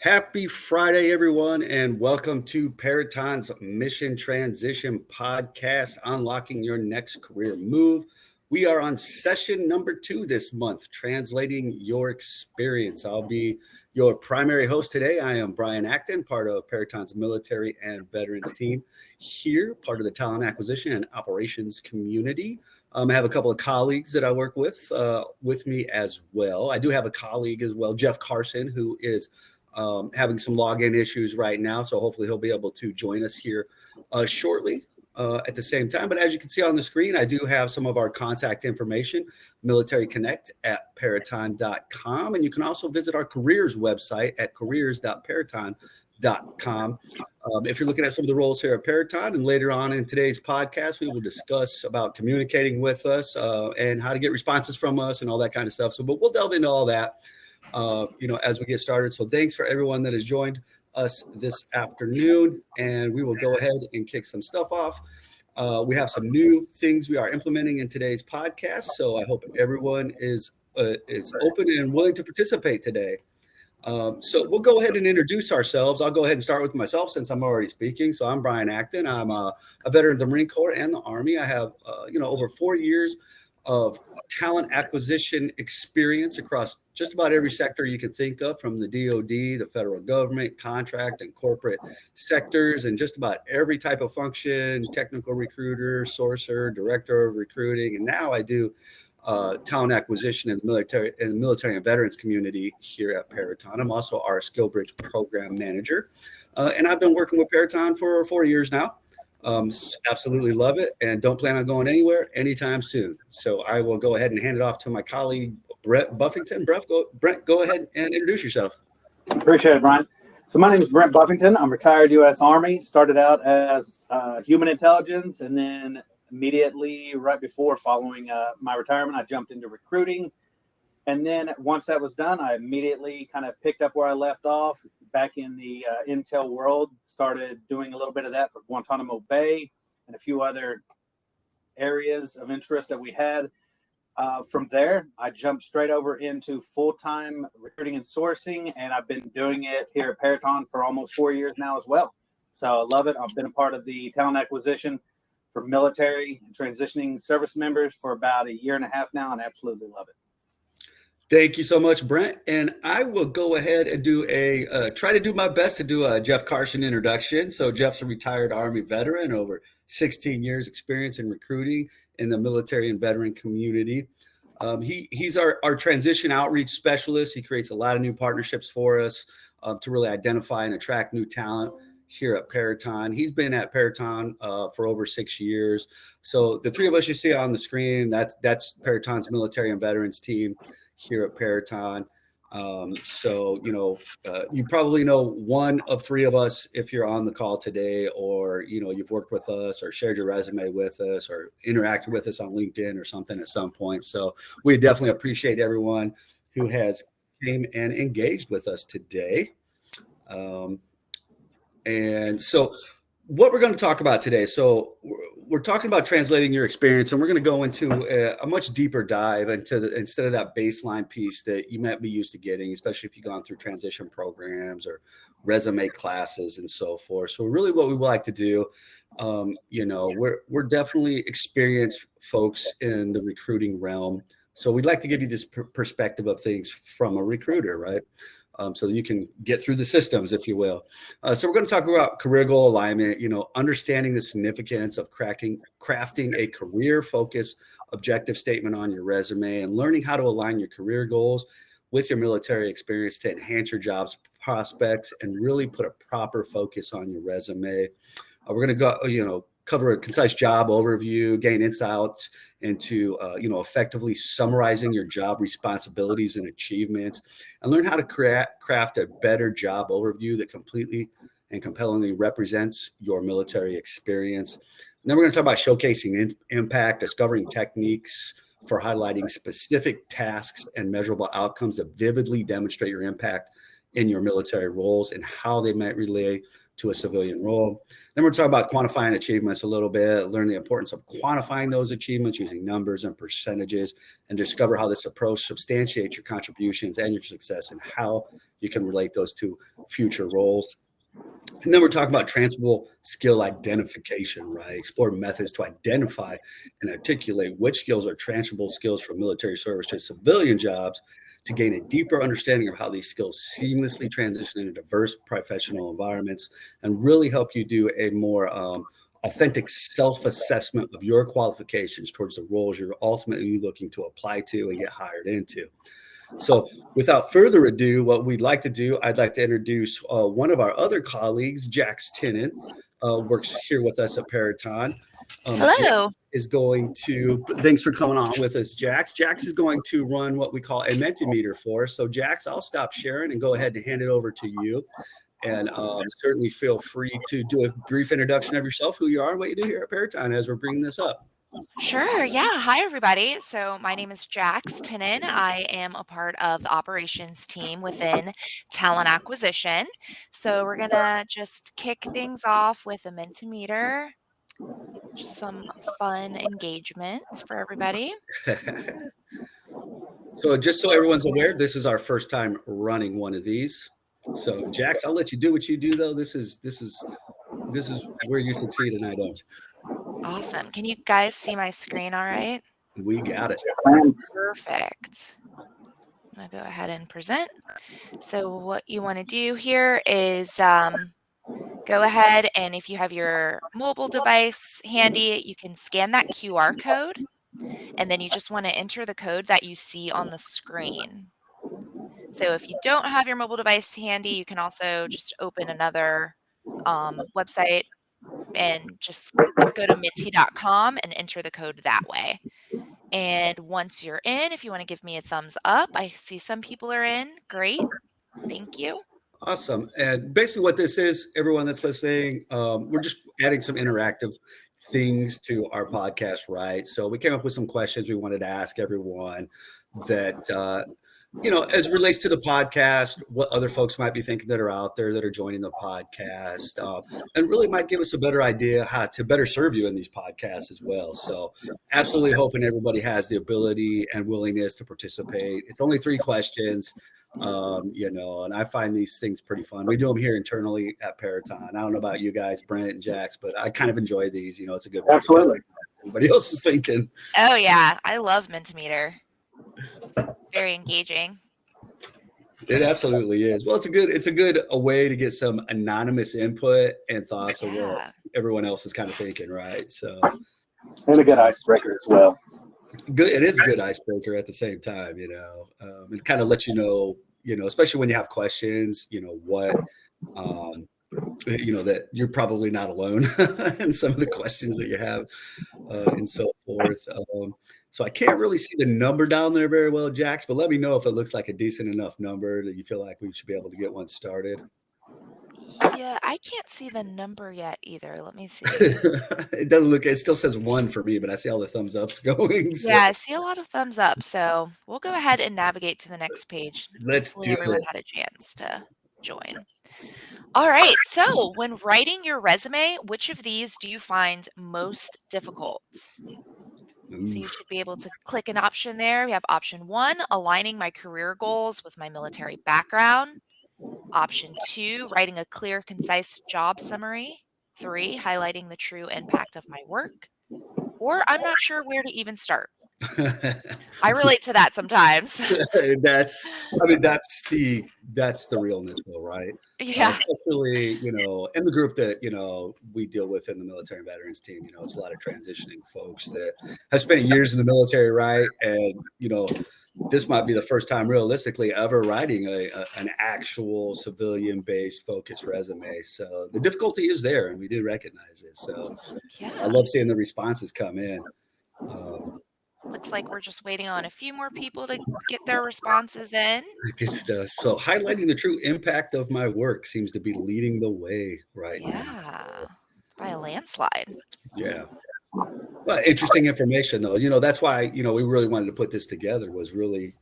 Happy Friday, everyone, and welcome to Peraton's Mission Transition Podcast, Unlocking Your Next Career Move. We are on session number 2 this month, Translating Your Experience. I'll be your primary host today. I am Brian Acton, part of Peraton's military and veterans team here, part of the talent acquisition and operations community. I have a couple of colleagues that I work with me as well. I do have a colleague as well, Jeff Carson, who is having some login issues right now. So hopefully he'll be able to join us here shortly at the same time. But as you can see on the screen, I do have some of our contact information, Military Connect at Peraton.com. And you can also visit our careers website at careers.peraton.com. If you're looking at some of the roles here at Peraton, and later on in today's podcast, we will discuss about communicating with us and how to get responses from us and all that kind of stuff. But we'll delve into all that as we get started. So thanks for everyone that has joined us this afternoon, and we will go ahead and kick some stuff off. We have some new things we are implementing in today's podcast, so I hope everyone is open and willing to participate today. So we'll go ahead and introduce ourselves. I'll go ahead and start with myself since I'm already speaking. So I'm Brian Acton. I'm a veteran of the Marine Corps and the Army. I have over 4 years of talent acquisition experience across just about every sector you can think of, from the DoD, the federal government, contract and corporate sectors, and just about every type of function: technical recruiter, sourcer, director of recruiting. And now I do talent acquisition in the military and veterans community here at Peraton. I'm also our SkillBridge program manager, and I've been working with Peraton for 4 years now. Absolutely love it, and don't plan on going anywhere anytime soon. So I will go ahead and hand it off to my colleague, Brent Buffington. Brent, go ahead and introduce yourself. Appreciate it, Brian. So my name is Brent Buffington. I'm retired U.S. Army. Started out as human intelligence, and then immediately right before following my retirement, I jumped into recruiting. And then once that was done, I immediately kind of picked up where I left off back in the intel world, started doing a little bit of that for Guantanamo Bay and a few other areas of interest that we had. From there, I jumped straight over into full-time recruiting and sourcing, and I've been doing it here at Peraton for almost 4 years now as well. So I love it. I've been a part of the talent acquisition for military and transitioning service members for about a year and a half now, and I absolutely love it. Thank you so much, Brent. And I will go ahead and try to do my best to do a Jeff Carson introduction. So Jeff's a retired Army veteran, over 16 years experience in recruiting in the military and veteran community. He's our transition outreach specialist. He creates a lot of new partnerships for us to really identify and attract new talent here at Peraton. He's been at Peraton for over 6 years. So the three of us you see on the screen, that's Peraton's military and veterans team here at Peraton. You probably know one of three of us if you're on the call today, or, you've worked with us or shared your resume with us or interacted with us on LinkedIn or something at some point. So we definitely appreciate everyone who has came and engaged with us today. And so what we're going to talk about today, so we're talking about translating your experience, and we're going to go into a much deeper dive into instead of that baseline piece that you might be used to getting, especially if you've gone through transition programs or resume classes and so forth. So really what we would like to do, we're definitely experienced folks in the recruiting realm. So we'd like to give you this perspective of things from a recruiter, right? So that you can get through the systems, if you will. So we're going to talk about career goal alignment, understanding the significance of crafting a career-focused objective statement on your resume, and learning how to align your career goals with your military experience to enhance your jobs prospects and really put a proper focus on your resume. We're going to go, cover a concise job overview, gain insights into, effectively summarizing your job responsibilities and achievements, and learn how to craft a better job overview that completely and compellingly represents your military experience. And then we're going to talk about showcasing impact, discovering techniques for highlighting specific tasks and measurable outcomes that vividly demonstrate your impact in your military roles and how they might relate to a civilian role. Then we're talking about quantifying achievements a little bit, learn the importance of quantifying those achievements using numbers and percentages, and discover how this approach substantiates your contributions and your success and how you can relate those to future roles. And then we're talking about transferable skill identification, right? Explore methods to identify and articulate which skills are transferable skills from military service to civilian jobs to gain a deeper understanding of how these skills seamlessly transition into diverse professional environments and really help you do a more authentic self-assessment of your qualifications towards the roles you're ultimately looking to apply to and get hired into. So without further ado, what we'd like to do, I'd like to introduce one of our other colleagues, Jax Tennant, works here with us at Peraton. Hello. Is going to, thanks for coming on with us, Jax. Jax is going to run what we call a Mentimeter for us. So Jax, I'll stop sharing and go ahead and hand it over to you. And certainly feel free to do a brief introduction of yourself, who you are, and what you do here at Peraton as we're bringing this up. Sure. Yeah. Hi, everybody. So my name is Jax Tennant. I am a part of the operations team within talent acquisition. So we're going to just kick things off with a Mentimeter, just some fun engagements for everybody. So just so everyone's aware, this is our first time running one of these. So Jax, I'll let you do what you do, though. This is where you succeed and I don't. Awesome. Can you guys see my screen all right? We got it. Perfect. I'm going to go ahead and present. So what you want to do here is go ahead and if you have your mobile device handy, you can scan that QR code and then you just want to enter the code that you see on the screen. So if you don't have your mobile device handy, you can also just open another website and just go to minty.com and enter the code that way. And once you're in, if you want to give me a thumbs up, I see some people are in. Great. Thank you. Awesome. And basically what this is, everyone that's listening, we're just adding some interactive things to our podcast, right? So we came up with some questions we wanted to ask everyone that, as it relates to the podcast, what other folks might be thinking that are out there that are joining the podcast, and really might give us a better idea how to better serve you in these podcasts as well. So absolutely hoping everybody has the ability and willingness to participate. It's only 3 questions, and I find these things pretty fun. We do them here internally at Peraton. I don't know about you guys, Brent and Jax, but I kind of enjoy these. It's a good way. Absolutely. Everybody else is thinking. Oh, yeah. I love Mentimeter. It's very engaging. It absolutely is. Well, it's a good way to get some anonymous input and thoughts of what everyone else is kind of thinking, right? So, and a good icebreaker as well. Good. It is a good icebreaker at the same time, it kind of lets you know, especially when you have questions, that you're probably not alone in some of the questions that you have and so forth. So I can't really see the number down there very well, Jax, but let me know if it looks like a decent enough number that you feel like we should be able to get one started. Yeah, I can't see the number yet either. Let me see. It doesn't look, it still says 1 for me, but I see all the thumbs ups going. So. Yeah, I see a lot of thumbs up. So we'll go ahead and navigate to the next page. Let's do everyone it. Had a chance to join. All right. So when writing your resume, which of these do you find most difficult? So you should be able to click an option there. We have option 1, aligning my career goals with my military background. Option 2, writing a clear, concise job summary. 3, highlighting the true impact of my work. Or I'm not sure where to even start. I relate to that sometimes. That's the realness, though, right? Yeah. Especially, in the group that, we deal with in the military veterans team, it's a lot of transitioning folks that have spent years in the military, right? And, this might be the first time realistically ever writing an actual civilian-based focused resume. So the difficulty is there, and we do recognize it. So I love seeing the responses come in. Looks like we're just waiting on a few more people to get their responses in. Good stuff. So highlighting the true impact of my work seems to be leading the way right now. Yeah, by a landslide. Yeah. But interesting information, though. That's why, we really wanted to put this together was really,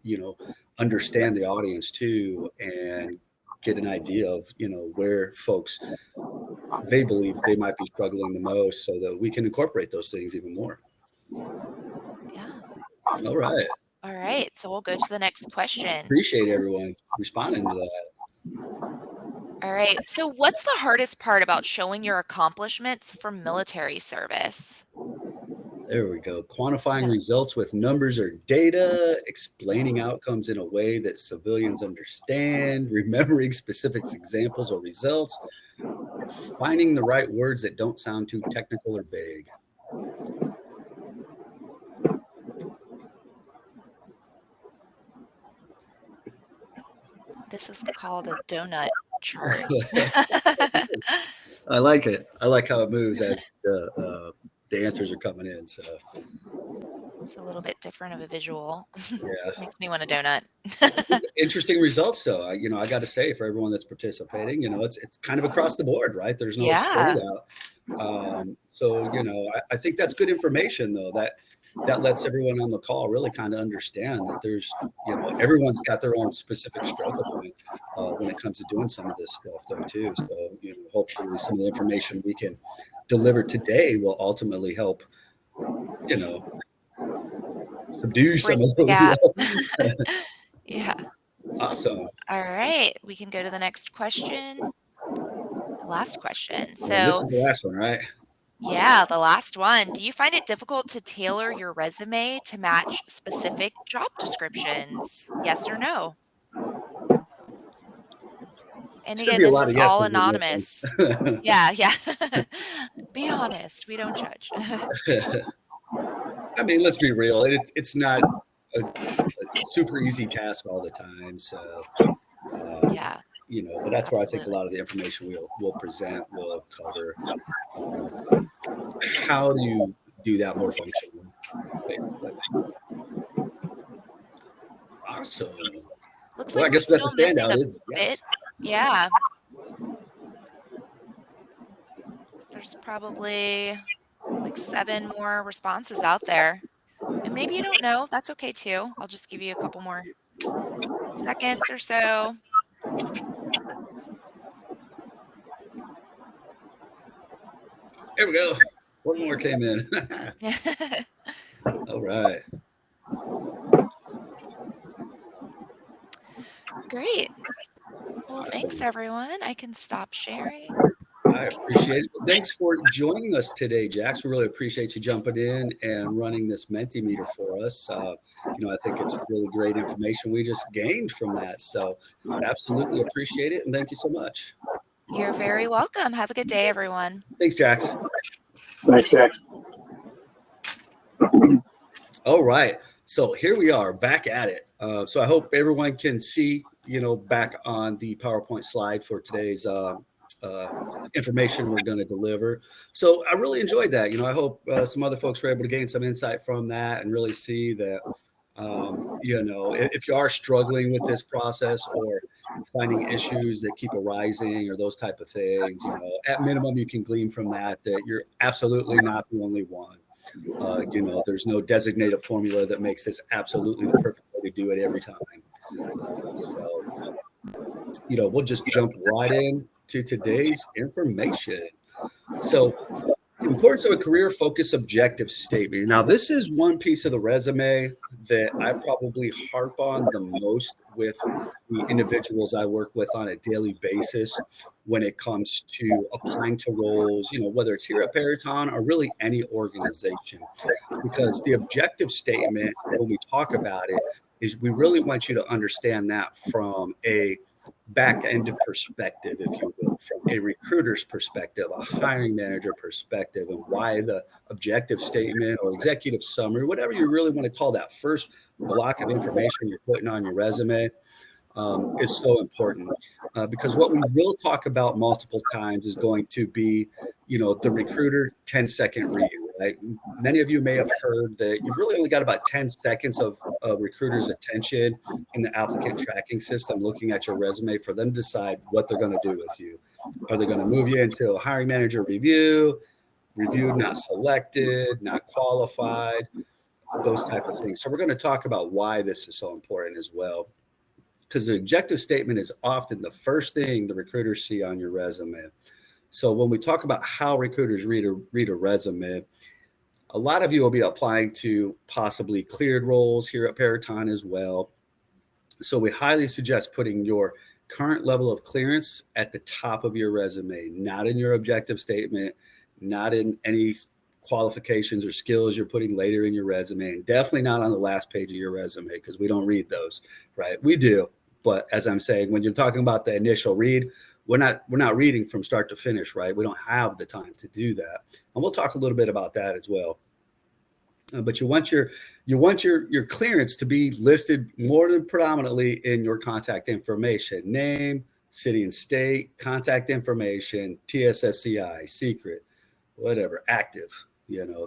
understand the audience, too, and get an idea of, where folks they believe they might be struggling the most, so that we can incorporate those things even more. Yeah. All right. All right. So we'll go to the next question. Appreciate everyone responding to that. All right. So what's the hardest part about showing your accomplishments from military service? There we go. Quantifying results with numbers or data, explaining outcomes in a way that civilians understand, remembering specific examples or results, finding the right words that don't sound too technical or vague. This is called a donut chart. I like it. I like how it moves as the answers are coming in. So It's a little bit different of a visual. yeah, Makes me want a donut. it's interesting results though. I got to say, for everyone that's participating, it's kind of across the board, right? There's no Yeah. standout. So I think that's good information though, that lets everyone on the call really kind of understand that there's, everyone's got their own specific struggle point when it comes to doing some of this stuff though too. So, hopefully some of the information we can deliver today will ultimately help, subdue some of those. Yeah. Yeah. Awesome. All right. We can go to the next question. The last question. This So is the last one, right? yeah, the last one. Do you find it difficult to tailor your resume to match specific job descriptions? Yes or no? And Should again, be a this lot is of all yeses in this anonymous. one. Yeah, yeah. Be honest. We don't judge. I mean, let's be real. It's not a super easy task all the time. So, Yeah. but that's where I think a Absolutely. lot of the information we'll present will cover how do you do that more functionally. Awesome. Looks Well, like I we're guess that's still a missing standout. a It's bit. yes. Yeah. There's probably like 7 more responses out there. And maybe you don't know. That's okay too. I'll just give you a couple more seconds or so. Here we go. One more came in. All right. Great. Well, thanks everyone. I can stop sharing. I appreciate it. Thanks for joining us today, Jax. We really appreciate you jumping in and running this Mentimeter for us. I think it's really great information we just gained from that. So absolutely appreciate it. And thank you so much. You're very welcome. Have a good day, everyone. Thanks, Jax. Thanks, Jax. All right. So here we are back at it. So I hope everyone can see, back on the PowerPoint slide for today's information we're going to deliver. So I really enjoyed that. I hope some other folks were able to gain some insight from that and really see that, if you are struggling with this process or finding issues that keep arising or those type of things, at minimum, you can glean from that you're absolutely not the only one. There's no designated formula that makes this absolutely the perfect way to do it every time. So, we'll just jump right in to today's information. So, the importance of a career focus objective statement. Now, this is one piece of the resume that I probably harp on the most with the individuals I work with on a daily basis when it comes to applying to roles, whether it's here at Peraton or really any organization. Because the objective statement, when we talk about it, is we really want you to understand that from a back-end perspective, if you will, from a recruiter's perspective, a hiring manager perspective, and why the objective statement or executive summary, whatever you really want to call that first block of information you're putting on your resume, is so important. Because what we will talk about multiple times is going to be, the recruiter 10-second review, right? Many of you may have heard that you've really only got about 10 seconds of a recruiter's attention in the applicant tracking system, looking at your resume for them to decide what they're going to do with you. Are they going to move you into a hiring manager review, reviewed, not selected, not qualified, those type of things. So we're going to talk about why this is so important as well. Because the objective statement is often the first thing the recruiters see on your resume. So when we talk about how recruiters read a resume, a lot of you will be applying to possibly cleared roles here at Peraton as well. So we highly suggest putting your current level of clearance at the top of your resume, not in your objective statement, not in any qualifications or skills you're putting later in your resume, and definitely not on the last page of your resume, because we don't read those, right? We do, but as I'm saying, when you're talking about the initial read, we're not reading from start to finish, right? We don't have the time to do that, and we'll talk a little bit about that as well. But you want your clearance to be listed more than predominantly in your contact information: name, city and state, contact information, TSSCI, secret, whatever, active,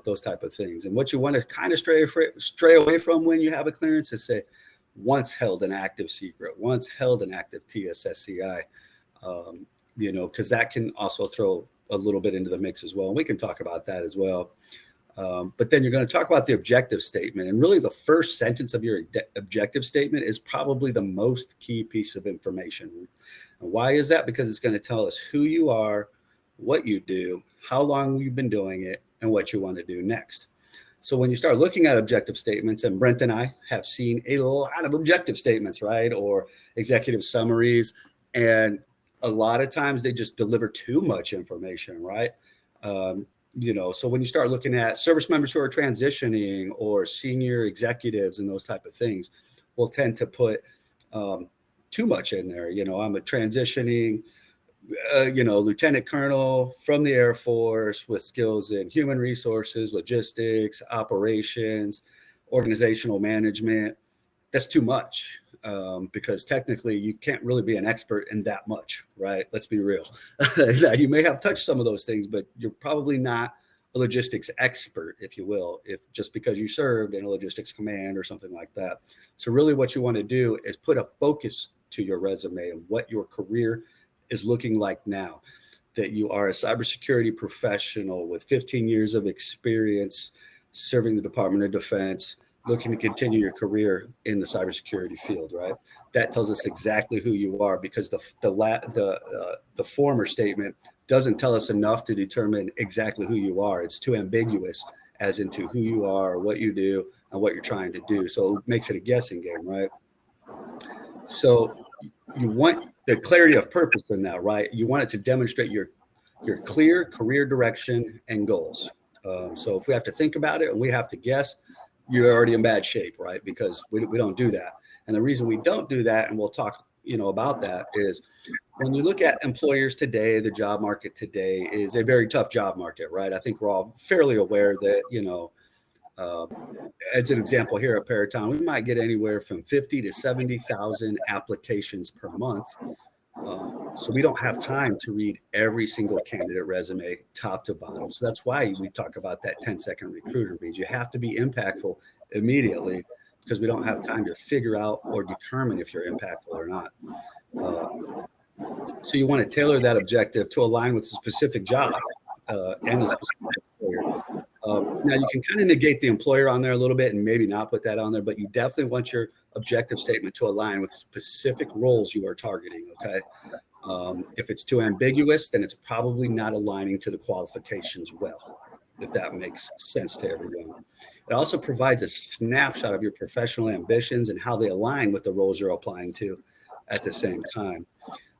those type of things. And what you want to kind of stray away from when you have a clearance is say, once held an active secret, once held an active TSSCI, because that can also throw a little bit into the mix as well. And we can talk about that as well. But then you're going to talk about the objective statement. And really the first sentence of your objective statement is probably the most key piece of information. And why is that? Because it's going to tell us who you are, what you do, how long you've been doing it, and what you want to do next. So when you start looking at objective statements, and Brent and I have seen a lot of objective statements, right? Or executive summaries. And a lot of times they just deliver too much information, right? So when you start looking at service members who are transitioning or senior executives and those type of things, we'll tend to put too much in there. I'm a transitioning, lieutenant colonel from the Air Force with skills in human resources, logistics, operations, organizational management. That's too much. Because technically you can't really be an expert in that much, right? Let's be real. You may have touched some of those things, but you're probably not a logistics expert, if you will, if just because you served in a logistics command or something like that. So really what you want to do is put a focus to your resume and what your career is looking like now, that you are a cybersecurity professional with 15 years of experience serving the Department of Defense, looking to continue your career in the cybersecurity field, right? That tells us exactly who you are, because the former statement doesn't tell us enough to determine exactly who you are. It's too ambiguous as into who you are, what you do, and what you're trying to do. So it makes it a guessing game, right? So you want the clarity of purpose in that, right? You want it to demonstrate your clear career direction and goals. So if we have to think about it and we have to guess, you're already in bad shape, right? Because we don't do that. And the reason we don't do that, and we'll talk, about that, is when you look at employers today, the job market today is a very tough job market, right? I think we're all fairly aware that, as an example here at Peraton, we might get anywhere from 50 to 70,000 applications per month. So we don't have time to read every single candidate resume top to bottom. So that's why we talk about that 10-second recruiter read. You have to be impactful immediately, because we don't have time to figure out or determine if you're impactful or not. So you want to tailor that objective to align with a specific job and a specific employer. Now you can kind of negate the employer on there a little bit and maybe not put that on there, but you definitely want your objective statement to align with specific roles you are targeting. Okay. If it's too ambiguous, then it's probably not aligning to the qualifications well, if that makes sense to everyone. It also provides a snapshot of your professional ambitions and how they align with the roles you're applying to at the same time.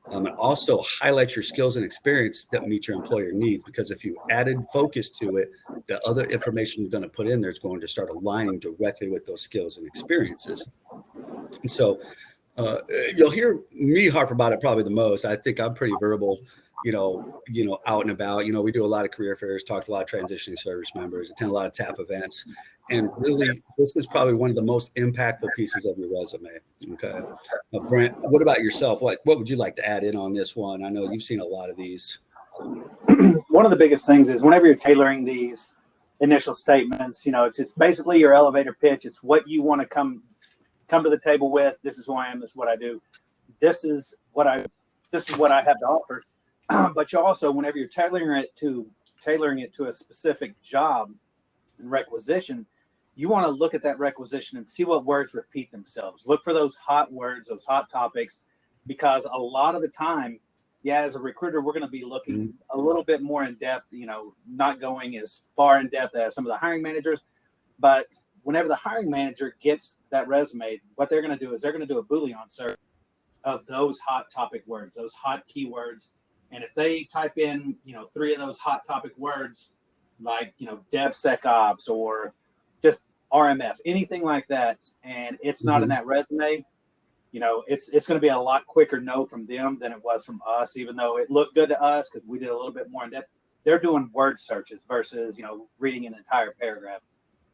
And also highlight your skills and experience that meet your employer needs, because if you added focus to it, the other information you're going to put in there is going to start aligning directly with those skills and experiences. And so you'll hear me harp about it probably the most. I think I'm pretty verbal, out and about. We do a lot of career fairs, talk to a lot of transitioning service members, attend a lot of TAP events. And really, this is probably one of the most impactful pieces of your resume. Okay. Brent, what about yourself? What would you like to add in on this one? I know you've seen a lot of these. One of the biggest things is whenever you're tailoring these initial statements, it's basically your elevator pitch. It's what you want to come to the table with. This is who I am. This is what I do. This is what I have to offer. But you also, whenever you're tailoring it to a specific job and requisition, you want to look at that requisition and see what words repeat themselves. Look for those hot words, those hot topics, because a lot of the time yeah, as a recruiter, we're going to be looking a little bit more in depth, not going as far in depth as some of the hiring managers. But whenever the hiring manager gets that resume, what they're going to do is they're going to do a Boolean search of those hot topic words, those hot keywords. And if they type in, 3 of those hot topic words, like, DevSecOps or just RMF, anything like that, and it's not in that resume, it's going to be a lot quicker no from them than it was from us, even though it looked good to us because we did a little bit more in depth. They're doing word searches versus, reading an entire paragraph.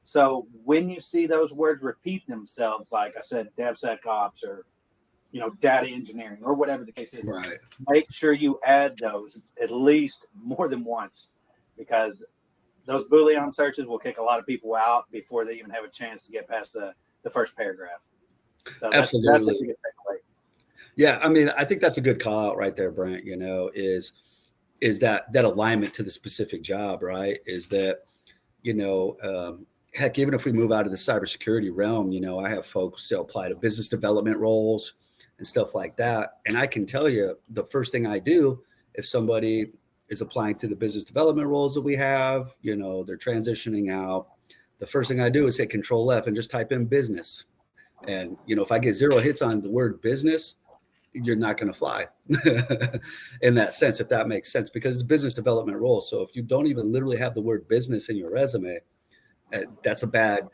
So when you see those words repeat themselves, like I said, DevSecOps or, data engineering or whatever the case is, Right. Make sure you add those at least more than once, because those Boolean searches will kick a lot of people out before they even have a chance to get past the first paragraph. So that's the biggest takeaway. Yeah, I mean, I think that's a good call out right there, Brent. Is that alignment to the specific job, right? Is that, heck, even if we move out of the cybersecurity realm, I have folks that apply to business development roles and stuff like that. And I can tell you the first thing I do if somebody is applying to the business development roles that we have, they're transitioning out. The first thing I do is say Control F and just type in business. And, if I get 0 hits on the word business, you're not going to fly in that sense, if that makes sense, because it's a business development role. So if you don't even literally have the word business in your resume, that's a bad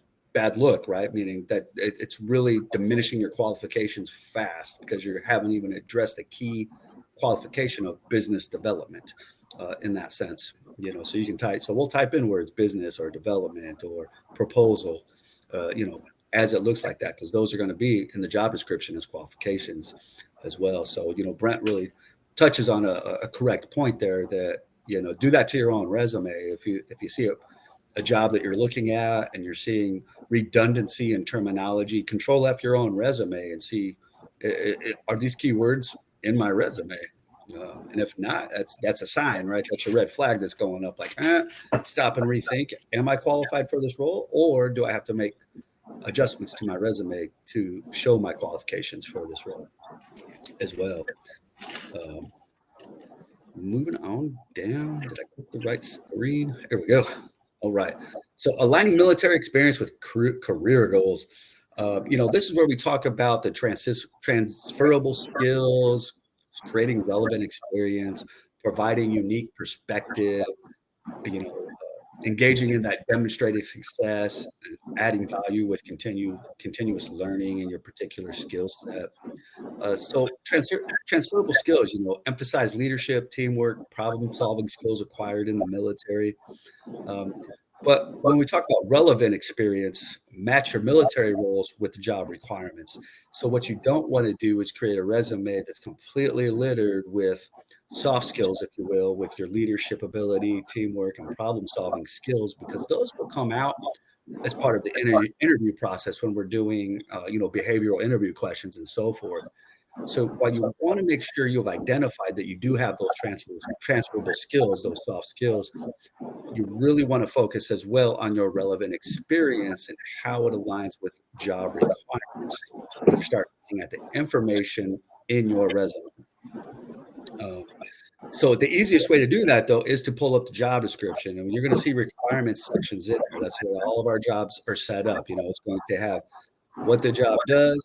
look, right? Meaning that it's really diminishing your qualifications fast because you haven't even addressed the key qualification of business development in that sense, so you can we'll type in words business or development or proposal, as it looks like that, because those are going to be in the job description as qualifications as well. So, Brent really touches on a correct point there that, do that to your own resume. If you see a job that you're looking at and you're seeing redundancy in terminology, Control F your own resume and see, are these keywords in my resume? And if not, that's a sign, right? That's a red flag that's going up, like, stop and rethink. Am I qualified for this role, or do I have to make adjustments to my resume to show my qualifications for this role as well? Moving on down. Did I click the right screen? Here we go. All right. So aligning military experience with career goals. This is where we talk about the transferable skills, creating relevant experience, providing unique perspective, engaging in that demonstrated success, adding value with continuous learning in your particular skill set. So transferable skills, emphasize leadership, teamwork, problem-solving skills acquired in the military. But when we talk about relevant experience, match your military roles with the job requirements. So what you don't want to do is create a resume that's completely littered with soft skills, if you will, with your leadership ability, teamwork, and problem-solving skills, because those will come out as part of the interview process when we're doing, behavioral interview questions and so forth. So while you want to make sure you've identified that you do have those transferable skills, those soft skills, you really want to focus as well on your relevant experience and how it aligns with job requirements. You start looking at the information in your resume. So the easiest way to do that, though, is to pull up the job description. And you're going to see requirements sections in there. That's where all of our jobs are set up. It's going to have what the job does,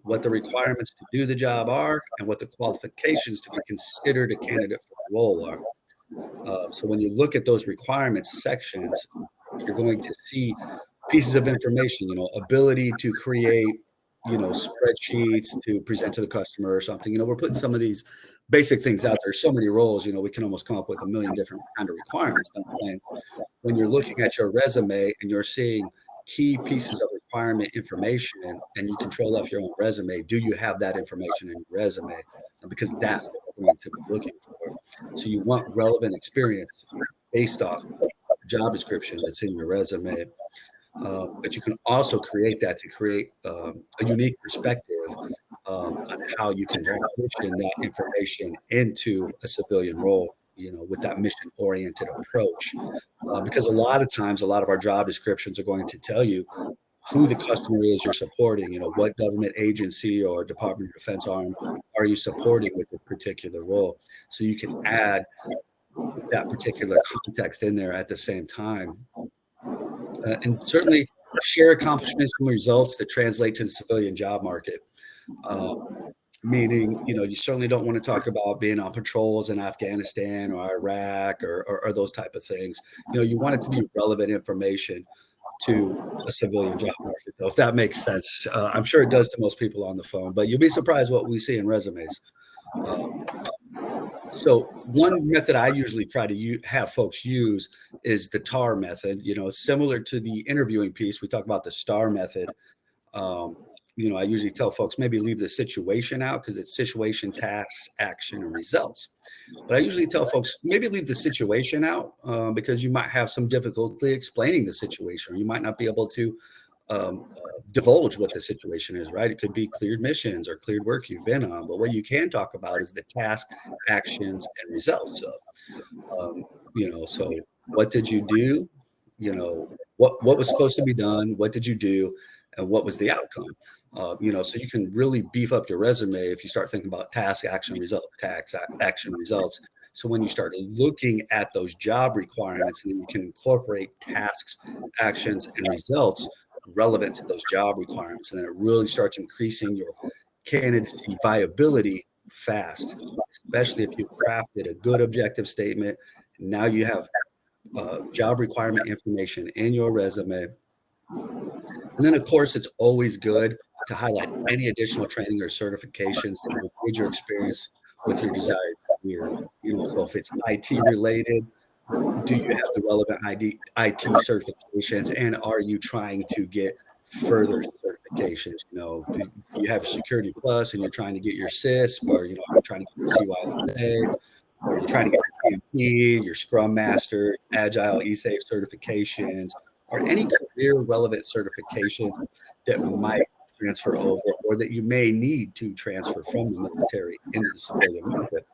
what the requirements to do the job are, and what the qualifications to be considered a candidate for the role are. So when you look at those requirements sections, you're going to see pieces of information, ability to create, spreadsheets to present to the customer or something. We're putting some of these basic things out there. So many roles, we can almost come up with a million different kind of requirements. When you're looking at your resume and you're seeing key pieces of requirement information and you Control F your own resume, do you have that information in your resume? Because that's what we're going to be looking for. So you want relevant experience based off the job description that's in your resume. But you can also create that to create a unique perspective on how you can transition that information into a civilian role, with that mission-oriented approach. Because a lot of times, a lot of our job descriptions are going to tell you who the customer is you're supporting. What government agency or Department of Defense arm are you supporting with a particular role, so you can add that particular context in there at the same time. And certainly share accomplishments and results that translate to the civilian job market. Meaning, you certainly don't want to talk about being on patrols in Afghanistan or Iraq or those type of things. You want it to be relevant information to a civilian job market, though, if that makes sense. I'm sure it does to most people on the phone, but you'll be surprised what we see in resumes. So one method I usually try to have folks use is the TAR method. Similar to the interviewing piece, we talk about the STAR method. I usually tell folks maybe leave the situation out because it's situation, tasks, action, and results. But I usually tell folks maybe leave the situation out because you might have some difficulty explaining the situation, or you might not be able to divulge what the situation is, right? It could be cleared missions or cleared work you've been on, but what you can talk about is the task, actions, and results of, so what did you do? What was supposed to be done? What did you do? And what was the outcome? So you can really beef up your resume if you start thinking about task, action, result, action, results. So when you start looking at those job requirements, then you can incorporate tasks, actions, and results relevant to those job requirements. And then it really starts increasing your candidacy viability fast, especially if you've crafted a good objective statement. Now you have job requirement information in your resume. And then, of course, it's always good to highlight any additional training or certifications that will aid your experience with your desired career. So if it's IT related, do you have the relevant IT certifications, and are you trying to get further certifications? You have Security Plus and you're trying to get your CISP, or you're trying to get your CYSA, or you're trying to get your PMP, your Scrum Master, Agile, eSafe certifications, or any career relevant certification that might transfer over, or that you may need to transfer from the military into the civilian market.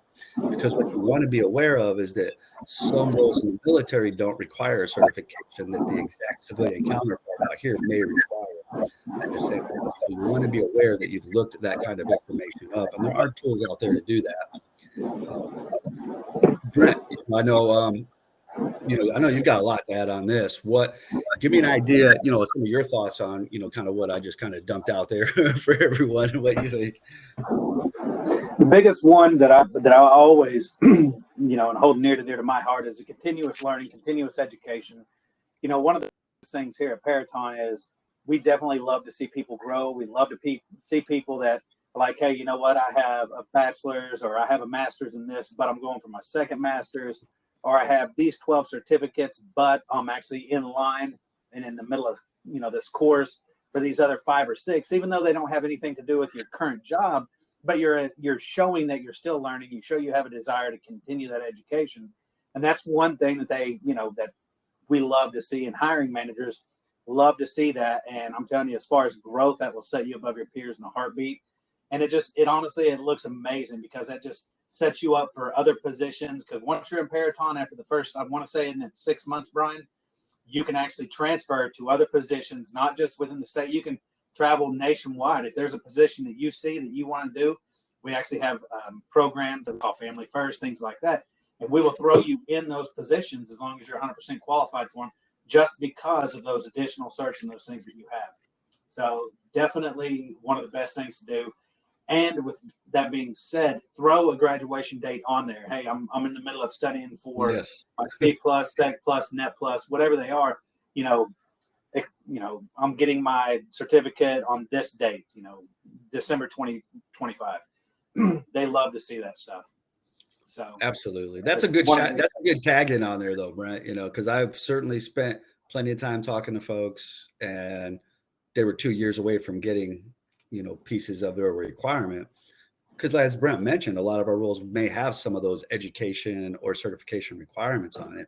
Because what you want to be aware of is that some roles in the military don't require a certification that the exact civilian counterpart out here may require at the same time. So you want to be aware that you've looked at that kind of information up, and there are tools out there to do that. Brent, I know you've got a lot to add on this. Give me an idea, some of your thoughts on, kind of what I just kind of dumped out there for everyone, and what you think. The biggest one that I always, and hold near to my heart is a continuous learning, continuous education. One of the things here at Peraton is we definitely love to see people grow. We love to see people that are like, hey, you know what? I have a bachelor's or I have a master's in this, but I'm going for my second master's, or I have these 12 certificates, but I'm actually in line and in the middle of, this course for these other 5 or 6, even though they don't have anything to do with your current job. But you're showing that you're still learning. You show you have a desire to continue that education. And that's one thing that that we love to see, and hiring managers love to see that. And I'm telling you, as far as growth, that will set you above your peers in a heartbeat. And it honestly, it looks amazing, because that just sets you up for other positions. Because once you're in Peraton after the first, I want to say in 6 months, Brian, you can actually transfer to other positions, not just within the state. You can travel nationwide. If there's a position that you see that you want to do, we actually have programs that call Family First, things like that. And we will throw you in those positions as long as you're 100% qualified for them, just because of those additional certs and those things that you have. So definitely one of the best things to do. And with that being said, throw a graduation date on there. Hey, I'm in the middle of studying for my State Plus, Sec Plus, Net Plus, whatever they are. I'm getting my certificate on this date, December 2025. They love to see that stuff. So absolutely. That's a good shot. That's a good tag in on there though, Brent, because I've certainly spent plenty of time talking to folks, and they were 2 years away from getting, pieces of their requirement. Because as Brent mentioned, a lot of our roles may have some of those education or certification requirements on it.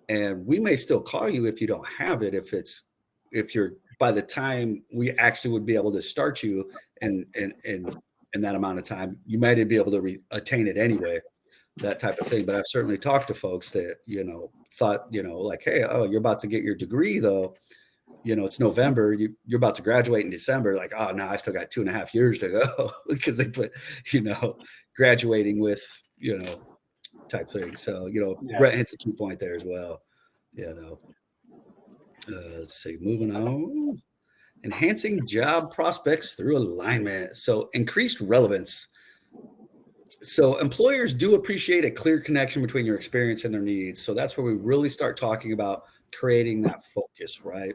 And we may still call you if you don't have it, if you're by the time we actually would be able to start you in that amount of time, you might be able to attain it anyway, that type of thing. But I've certainly talked to folks that, thought, like, hey, you're about to get your degree though. it's November, you're about to graduate in December, like, oh no, I still got 2.5 years to go because they put, graduating with, type thing. So, Brent hits a key point there as well. Let's see, moving on. Enhancing job prospects through alignment. So increased relevance. So employers do appreciate a clear connection between your experience and their needs. So that's where we really start talking about creating that focus, right?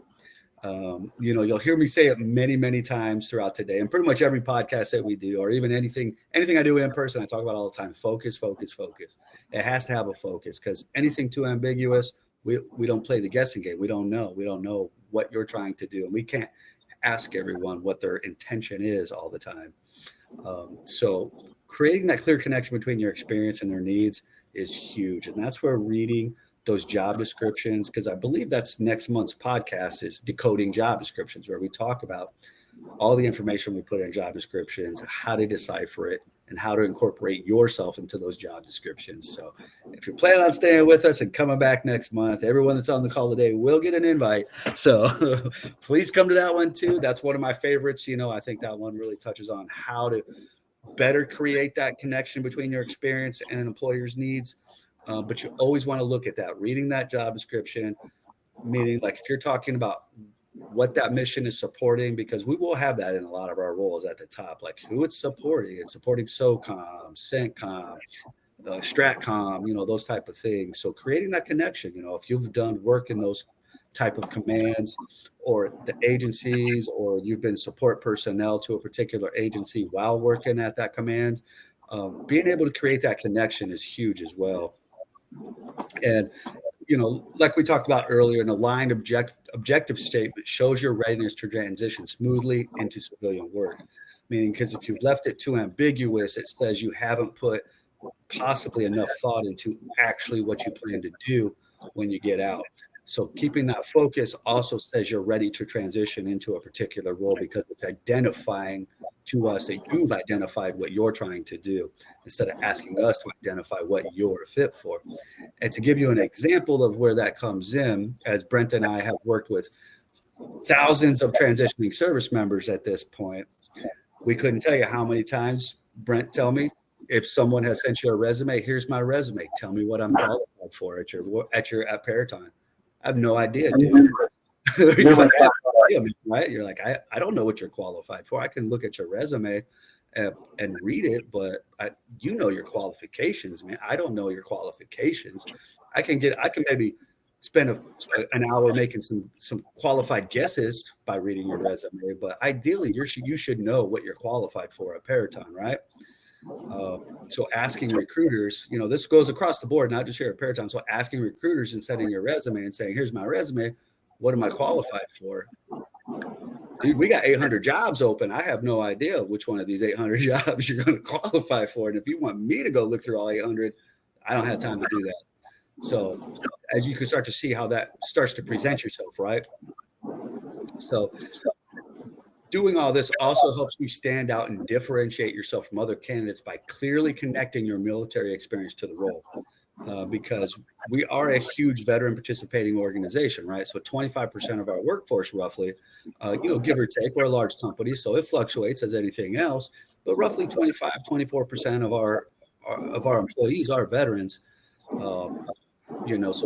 You'll hear me say it many, many times throughout today, and pretty much every podcast that we do, or even anything I do in person, I talk about all the time. Focus, focus, focus. It has to have a focus, because anything too ambiguous, we don't play the guessing game. We don't know what you're trying to do, and we can't ask everyone what their intention is all the time. So creating that clear connection between your experience and their needs is huge, and that's where reading those job descriptions, because I believe that's next month's podcast, is decoding job descriptions, where we talk about all the information we put in job descriptions, how to decipher it, and how to incorporate yourself into those job descriptions. So if you're planning on staying with us and coming back next month, everyone that's on the call today will get an invite. So please come to that one too. That's one of my favorites. I think that one really touches on how to better create that connection between your experience and an employer's needs. But you always want to look at that, reading that job description, meaning like if you're talking about what that mission is supporting, because we will have that in a lot of our roles at the top, like who it's supporting. It's supporting SOCOM, CENTCOM, STRATCOM, those type of things. So creating that connection, if you've done work in those type of commands or the agencies, or you've been support personnel to a particular agency while working at that command, being able to create that connection is huge as well. And, like we talked about earlier, an aligned objective statement shows your readiness to transition smoothly into civilian work. Meaning, because if you've left it too ambiguous, it says you haven't put possibly enough thought into actually what you plan to do when you get out. So keeping that focus also says you're ready to transition into a particular role, because it's identifying to us that you've identified what you're trying to do, instead of asking us to identify what you're fit for. And to give you an example of where that comes in, as Brent and I have worked with thousands of transitioning service members at this point, we couldn't tell you how many times Brent tell me, if someone has sent you a resume, here's my resume, tell me what I'm qualified for at Peraton. I have no idea, dude. Right? You're like, I don't know what you're qualified for. I can look at your resume and read it, but you know your qualifications, man. I don't know your qualifications. I can maybe spend an hour making some qualified guesses by reading your resume, but ideally you should know what you're qualified for at Peraton, right? So asking recruiters, this goes across the board, not just here at Peraton. So asking recruiters and sending your resume and saying, here's my resume. What am I qualified for? Dude, we got 800 jobs open. I have no idea which one of these 800 jobs you're going to qualify for. And if you want me to go look through all 800, I don't have time to do that. So as you can start to see how that starts to present yourself, right? So doing all this also helps you stand out and differentiate yourself from other candidates by clearly connecting your military experience to the role. Because we are a huge veteran participating organization, right? So 25% of our workforce, roughly, give or take, we're a large company, so it fluctuates as anything else, but roughly 24% of our employees are veterans. So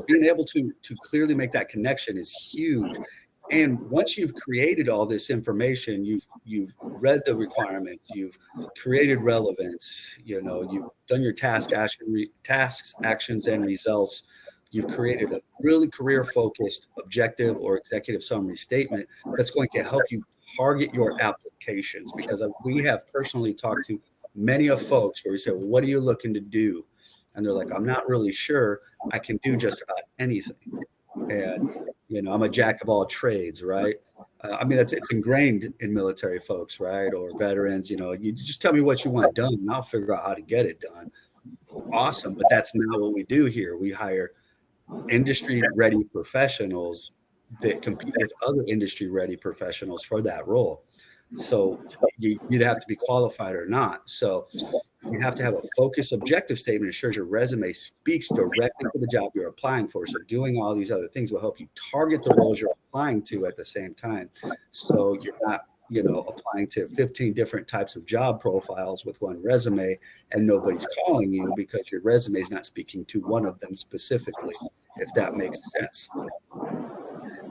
being able to clearly make that connection is huge. And once you've created all this information, you've read the requirements, you've created relevance, you've done your tasks, actions, and results. You've created a really career-focused objective or executive summary statement that's going to help you target your applications. Because we have personally talked to many of folks where we say, well, what are you looking to do? And they're like, I'm not really sure. I can do just about anything. And I'm a jack of all trades, right? It's ingrained in military folks, right? Or veterans, you just tell me what you want done and I'll figure out how to get it done. Awesome. But that's not what we do here. We hire industry ready professionals that compete with other industry ready professionals for that role. So you either have to be qualified or not. So you have to have a focused objective statement that ensures your resume speaks directly to the job you're applying for. So doing all these other things will help you target the roles you're applying to at the same time. So you're not, applying to 15 different types of job profiles with one resume and nobody's calling you because your resume is not speaking to one of them specifically, if that makes sense.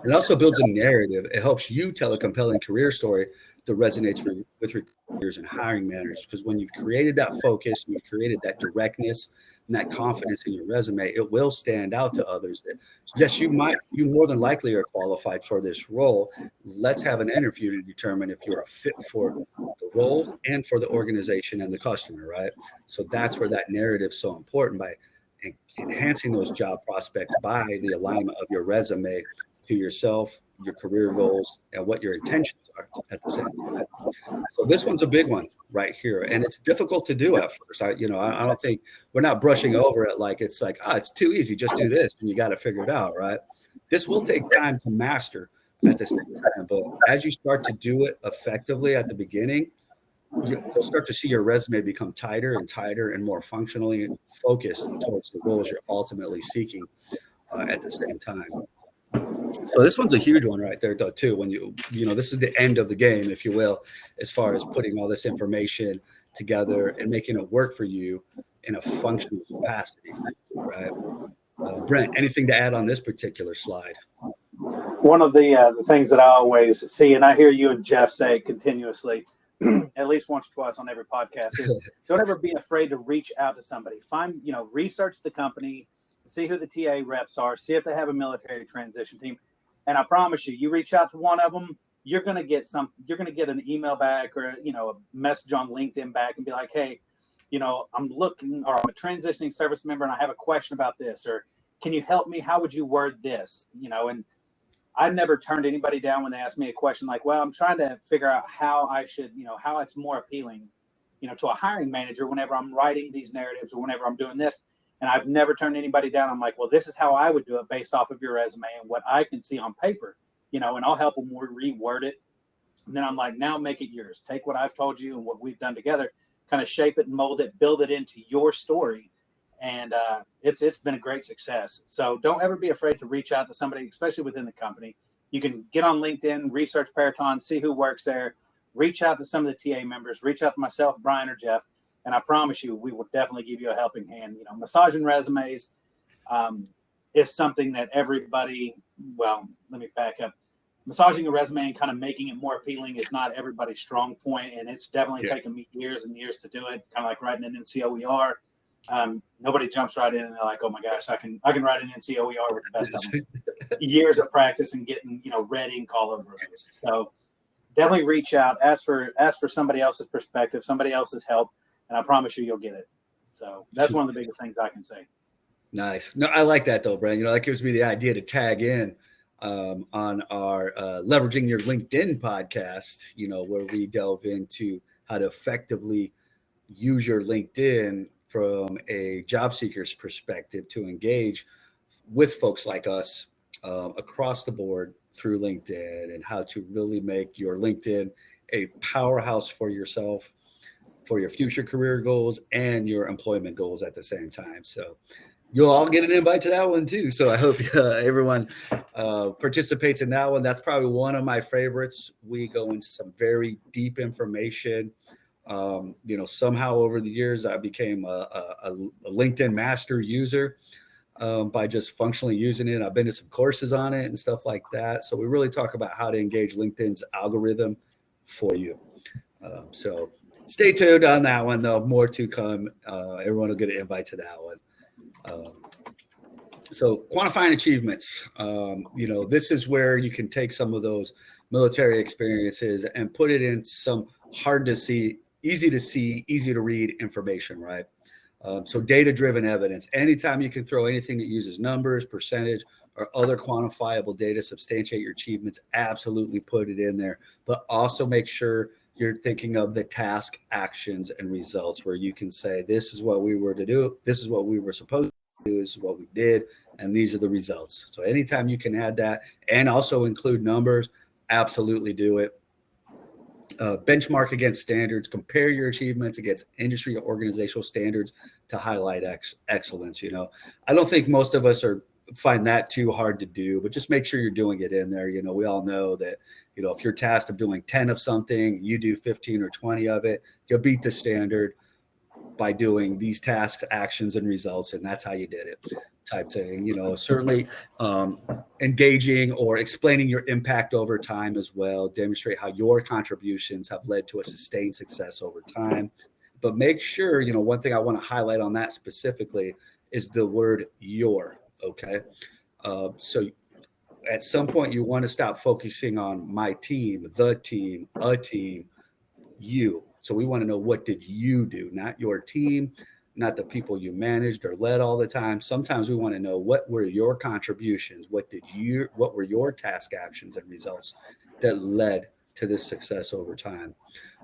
It also builds a narrative. It helps you tell a compelling career story that resonates with recruiters and hiring managers, because when you've created that focus, you've created that directness and that confidence in your resume, it will stand out to others that, yes, you more than likely are qualified for this role. Let's have an interview to determine if you're a fit for the role and for the organization and the customer, right? So that's where that narrative is so important, by enhancing those job prospects by the alignment of your resume to yourself, your career goals, and what your intentions are at the same time. So this one's a big one right here, and it's difficult to do at first. I don't think we're not brushing over it like it's like, it's too easy, just do this and you got to figure it out, right? This will take time to master at the same time, but as you start to do it effectively at the beginning, you'll start to see your resume become tighter and tighter and more functionally focused towards the roles you're ultimately seeking at the same time. So this one's a huge one right there, though, too. When this is the end of the game, if you will, as far as putting all this information together and making it work for you in a functional capacity, right? Brent, anything to add on this particular slide? One of the things that I always see, and I hear you and Jeff say continuously, at least once or twice on every podcast, is don't ever be afraid to reach out to somebody. Research the company, see who the TA reps are, see if they have a military transition team. And I promise you reach out to one of them, you're going to get an email back or, a message on LinkedIn back and be like, hey, I'm looking, or I'm a transitioning service member and I have a question about this, or can you help me? How would you word this? And I've never turned anybody down when they ask me a question like, well, I'm trying to figure out how I should, how it's more appealing, to a hiring manager whenever I'm writing these narratives or whenever I'm doing this. And I've never turned anybody down. I'm like, well, this is how I would do it based off of your resume and what I can see on paper, and I'll help them reword it. And then I'm like, now make it yours. Take what I've told you and what we've done together, kind of shape it and mold it, build it into your story. And it's been a great success. So don't ever be afraid to reach out to somebody, especially within the company. You can get on LinkedIn, research Peraton, see who works there, reach out to some of the TA members, reach out to myself, Brian, or Jeff. And I promise you, we will definitely give you a helping hand. Massaging resumes is something that everybody, well, let me back up. Massaging a resume and kind of making it more appealing is not everybody's strong point, and it's definitely taken me years and years to do it, kind of like writing an NCOER. Nobody jumps right in and they're like, oh my gosh, I can write an NCOER with the best of them. Years of practice and getting, red ink all over those. So definitely reach out, ask for somebody else's perspective, somebody else's help. And I promise you, you'll get it. So that's one of the biggest things I can say. Nice. No, I like that though, Brian. That gives me the idea to tag in on our Leveraging Your LinkedIn podcast, where we delve into how to effectively use your LinkedIn from a job seeker's perspective to engage with folks like us across the board through LinkedIn, and how to really make your LinkedIn a powerhouse for yourself, for your future career goals and your employment goals at the same time. So you'll all get an invite to that one too. So I hope everyone participates in that one. That's probably one of my favorites. We go into some very deep information. Somehow over the years, I became a LinkedIn master user by just functionally using it. I've been to some courses on it and stuff like that. So we really talk about how to engage LinkedIn's algorithm for you. So stay tuned on that one, though. More to come. Everyone will get an invite to that one. So quantifying achievements, this is where you can take some of those military experiences and put it in some hard to see, easy to read information, right? So data-driven evidence. Anytime you can throw anything that uses numbers, percentage, or other quantifiable data, substantiate your achievements, absolutely put it in there. But also make sure you're thinking of the task, actions, and results, where you can say, this is what we were to do, this is what we were supposed to do, this is what we did, and these are the results. So anytime you can add that and also include numbers, absolutely do it. Benchmark against standards, compare your achievements against industry or organizational standards to highlight excellence. I don't think most of us are find that too hard to do, but just make sure you're doing it in there. We all know that, if you're tasked of doing 10 of something, you do 15 or 20 of it, you'll beat the standard by doing these tasks, actions, and results. And that's how you did it type thing. Certainly engaging or explaining your impact over time as well. Demonstrate how your contributions have led to a sustained success over time. But make sure, one thing I want to highlight on that specifically is the word your. Okay. So at some point you want to stop focusing on my team, the team, a team, you. So we want to know, what did you do? Not your team, not the people you managed or led all the time. Sometimes we want to know, what were your contributions? What were your task actions and results that led to this success over time?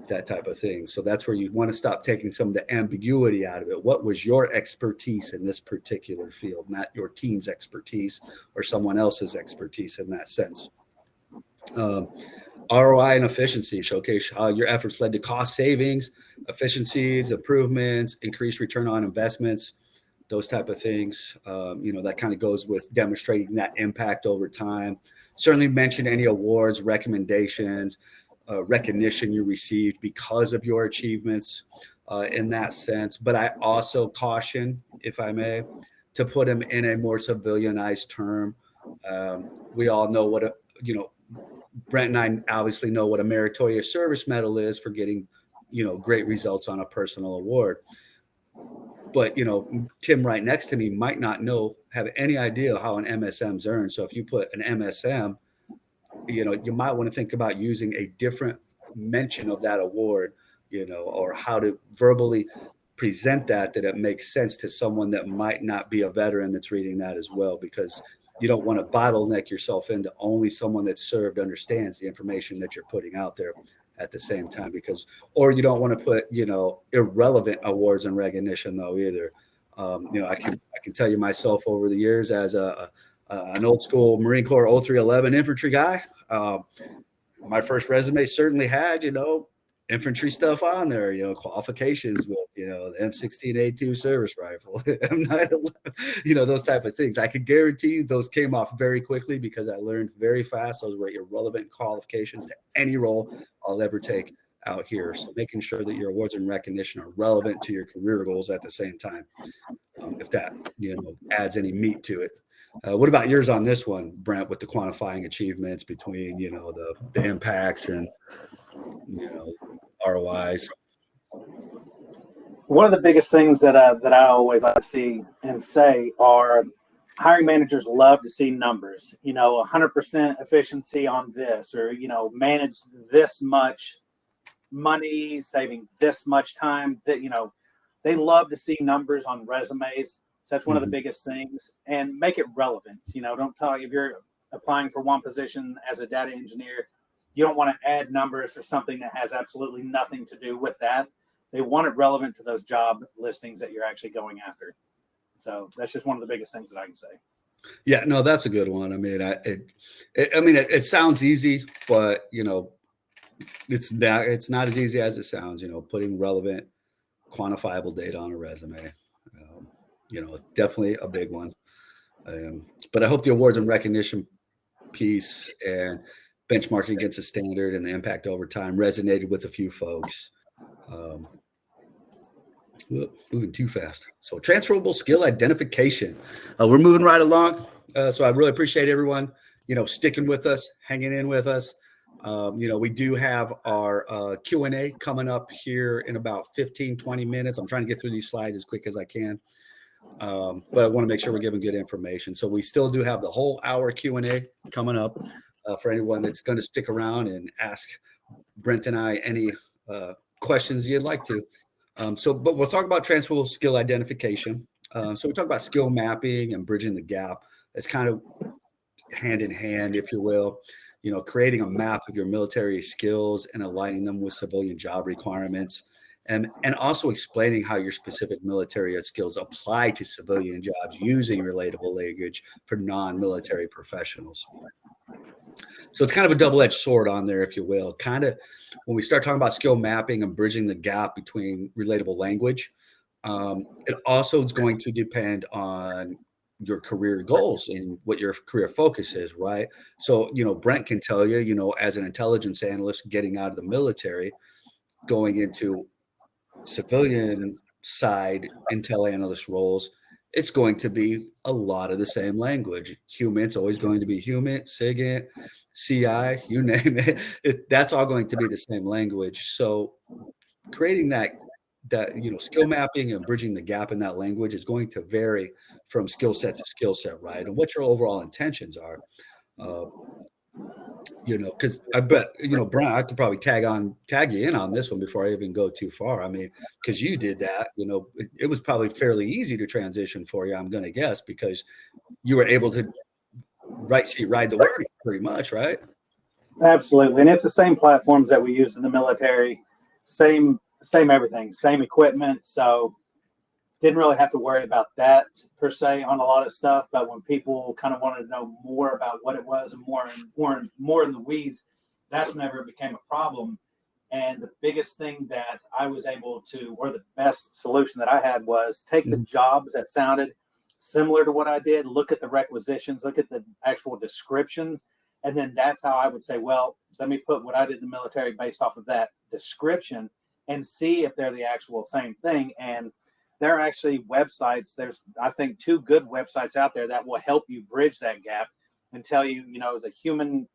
That type of thing. So that's where you want to stop taking some of the ambiguity out of it. What was your expertise in this particular field, not your team's expertise or someone else's expertise in that sense. ROI and efficiency. Showcase how your efforts led to cost savings, efficiencies, improvements, increased return on investments, those type of things. That kind of goes with demonstrating that impact over time. Certainly mention any awards, recommendations, recognition you received because of your achievements in that sense. But I also caution, if I may, to put them in a more civilianized term. We all know Brent and I obviously know what a meritorious service medal is for getting, great results on a personal award. But, Tim right next to me might not have any idea how an MSM's earned. So if you put an MSM, you might want to think about using a different mention of that award, or how to verbally present that it makes sense to someone that might not be a veteran that's reading that as well, because you don't want to bottleneck yourself into only someone that's served understands the information that you're putting out there at the same time, or you don't want to put, irrelevant awards and recognition though either. I can tell you myself over the years as an old school Marine Corps 0311 infantry guy, my first resume certainly had, infantry stuff on there, qualifications with, the M16A2 service rifle, M911, those type of things. I can guarantee you those came off very quickly because I learned very fast. Those were irrelevant qualifications to any role I'll ever take out here. So making sure that your awards and recognition are relevant to your career goals at the same time, if that, adds any meat to it. What about yours on this one, Brent, with the quantifying achievements between, the impacts and, ROIs? One of the biggest things that I always like to see and say are hiring managers love to see numbers, 100% efficiency on this, or, manage this much money, saving this much time, that, they love to see numbers on resumes. So that's one of the biggest things, and make it relevant. Don't talk, if you're applying for one position as a data engineer, you don't want to add numbers for something that has absolutely nothing to do with that. They want it relevant to those job listings that you're actually going after. So that's just one of the biggest things that I can say. Yeah, no, that's a good one. I mean, it sounds easy, but it's not as easy as it sounds. Putting relevant, quantifiable data on a resume. Definitely a big one. But I hope the awards and recognition piece and benchmarking against a standard and the impact over time resonated with a few folks. Moving too fast. So transferable skill identification. We're moving right along. So I really appreciate everyone, sticking with us, hanging in with us. We do have our Q&A coming up here in about 15, 20 minutes. I'm trying to get through these slides as quick as I can. But I want to make sure we're giving good information. So we still do have the whole hour Q&A coming up for anyone that's going to stick around and ask Brent and I any questions you'd like to. But we'll talk about transferable skill identification. So we talk about skill mapping and bridging the gap. It's kind of hand in hand, if you will, creating a map of your military skills and aligning them with civilian job requirements. And also explaining how your specific military skills apply to civilian jobs using relatable language for non-military professionals. So it's kind of a double-edged sword on there, if you will. Kind of when we start talking about skill mapping and bridging the gap between relatable language, it also is going to depend on, your career goals and what your career focus is, right? So, Brent can tell you, as an intelligence analyst getting out of the military, going into civilian side intel analyst roles, it's going to be a lot of the same language. Human's always going to be human, SIGINT, CI, you name it. That's all going to be the same language. So creating that skill mapping and bridging the gap in that language is going to vary from skill set to skill set, right? And what your overall intentions are. Because I bet, Brian, I could probably tag you in on this one before I even go too far. I mean, because you did that, it was probably fairly easy to transition for you, I'm going to guess, because you were able to ride the word pretty much, right? Absolutely. And it's the same platforms that we use in the military, same everything, same equipment. So didn't really have to worry about that per se on a lot of stuff. But when people kind of wanted to know more about what it was and more in the weeds, that's whenever it became a problem. And the biggest thing that I was able to, or the best solution that I had, was take the jobs that sounded similar to what I did, look at the requisitions, look at the actual descriptions. And then that's how I would say, well, let me put what I did in the military based off of that description and see if they're the actual same thing. And there are actually websites. There's, I think, 2 good websites out there that will help you bridge that gap and tell you, as a human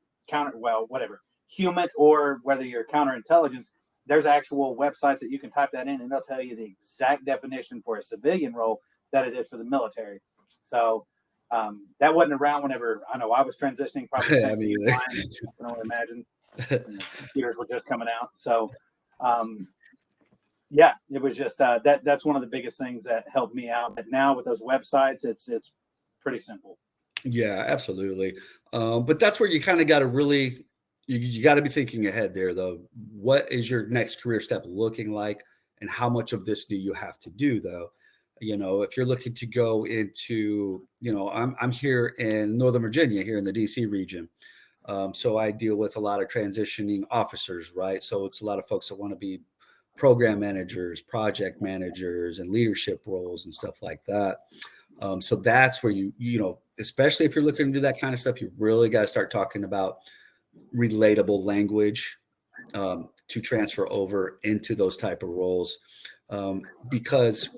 human, or whether you're counterintelligence, there's actual websites that you can type that in and they'll tell you the exact definition for a civilian role that it is for the military. So that wasn't around whenever I was transitioning. Probably I can only imagine. Computers were just coming out. So it was just that's one of the biggest things that helped me out. But now with those websites, it's pretty simple. Yeah, absolutely. But that's where you kind of got to really, you got to be thinking ahead there, though. What is your next career step looking like, and how much of this do you have to do, though? If you're looking to go into, I'm here in Northern Virginia, here in the DC region. So I deal with a lot of transitioning officers, right? So it's a lot of folks that want to be program managers, project managers, and leadership roles and stuff like that. So that's where especially if you're looking to do that kind of stuff, you really got to start talking about relatable language to transfer over into those type of roles. Because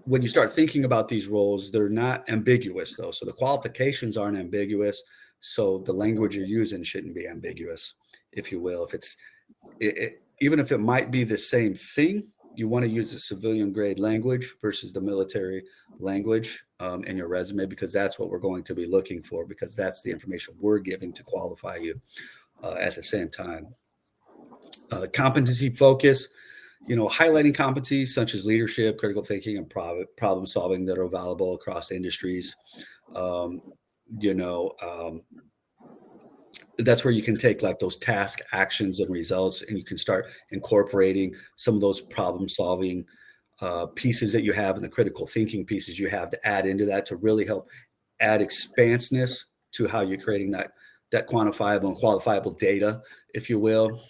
when you start thinking about these roles, they're not ambiguous, though. So the qualifications aren't ambiguous. So the language you're using shouldn't be ambiguous, if you will. If it's even if it might be the same thing, you want to use the civilian grade language versus the military language in your resume, because that's what we're going to be looking for, because that's the information we're giving to qualify you at the same time. Competency focus, highlighting competencies such as leadership, critical thinking, and problem solving that are available across industries. That's where you can take like those task actions and results, and you can start incorporating some of those problem solving pieces that you have and the critical thinking pieces you have to add into that to really help add expansiveness to how you're creating that quantifiable and qualifiable data, if you will.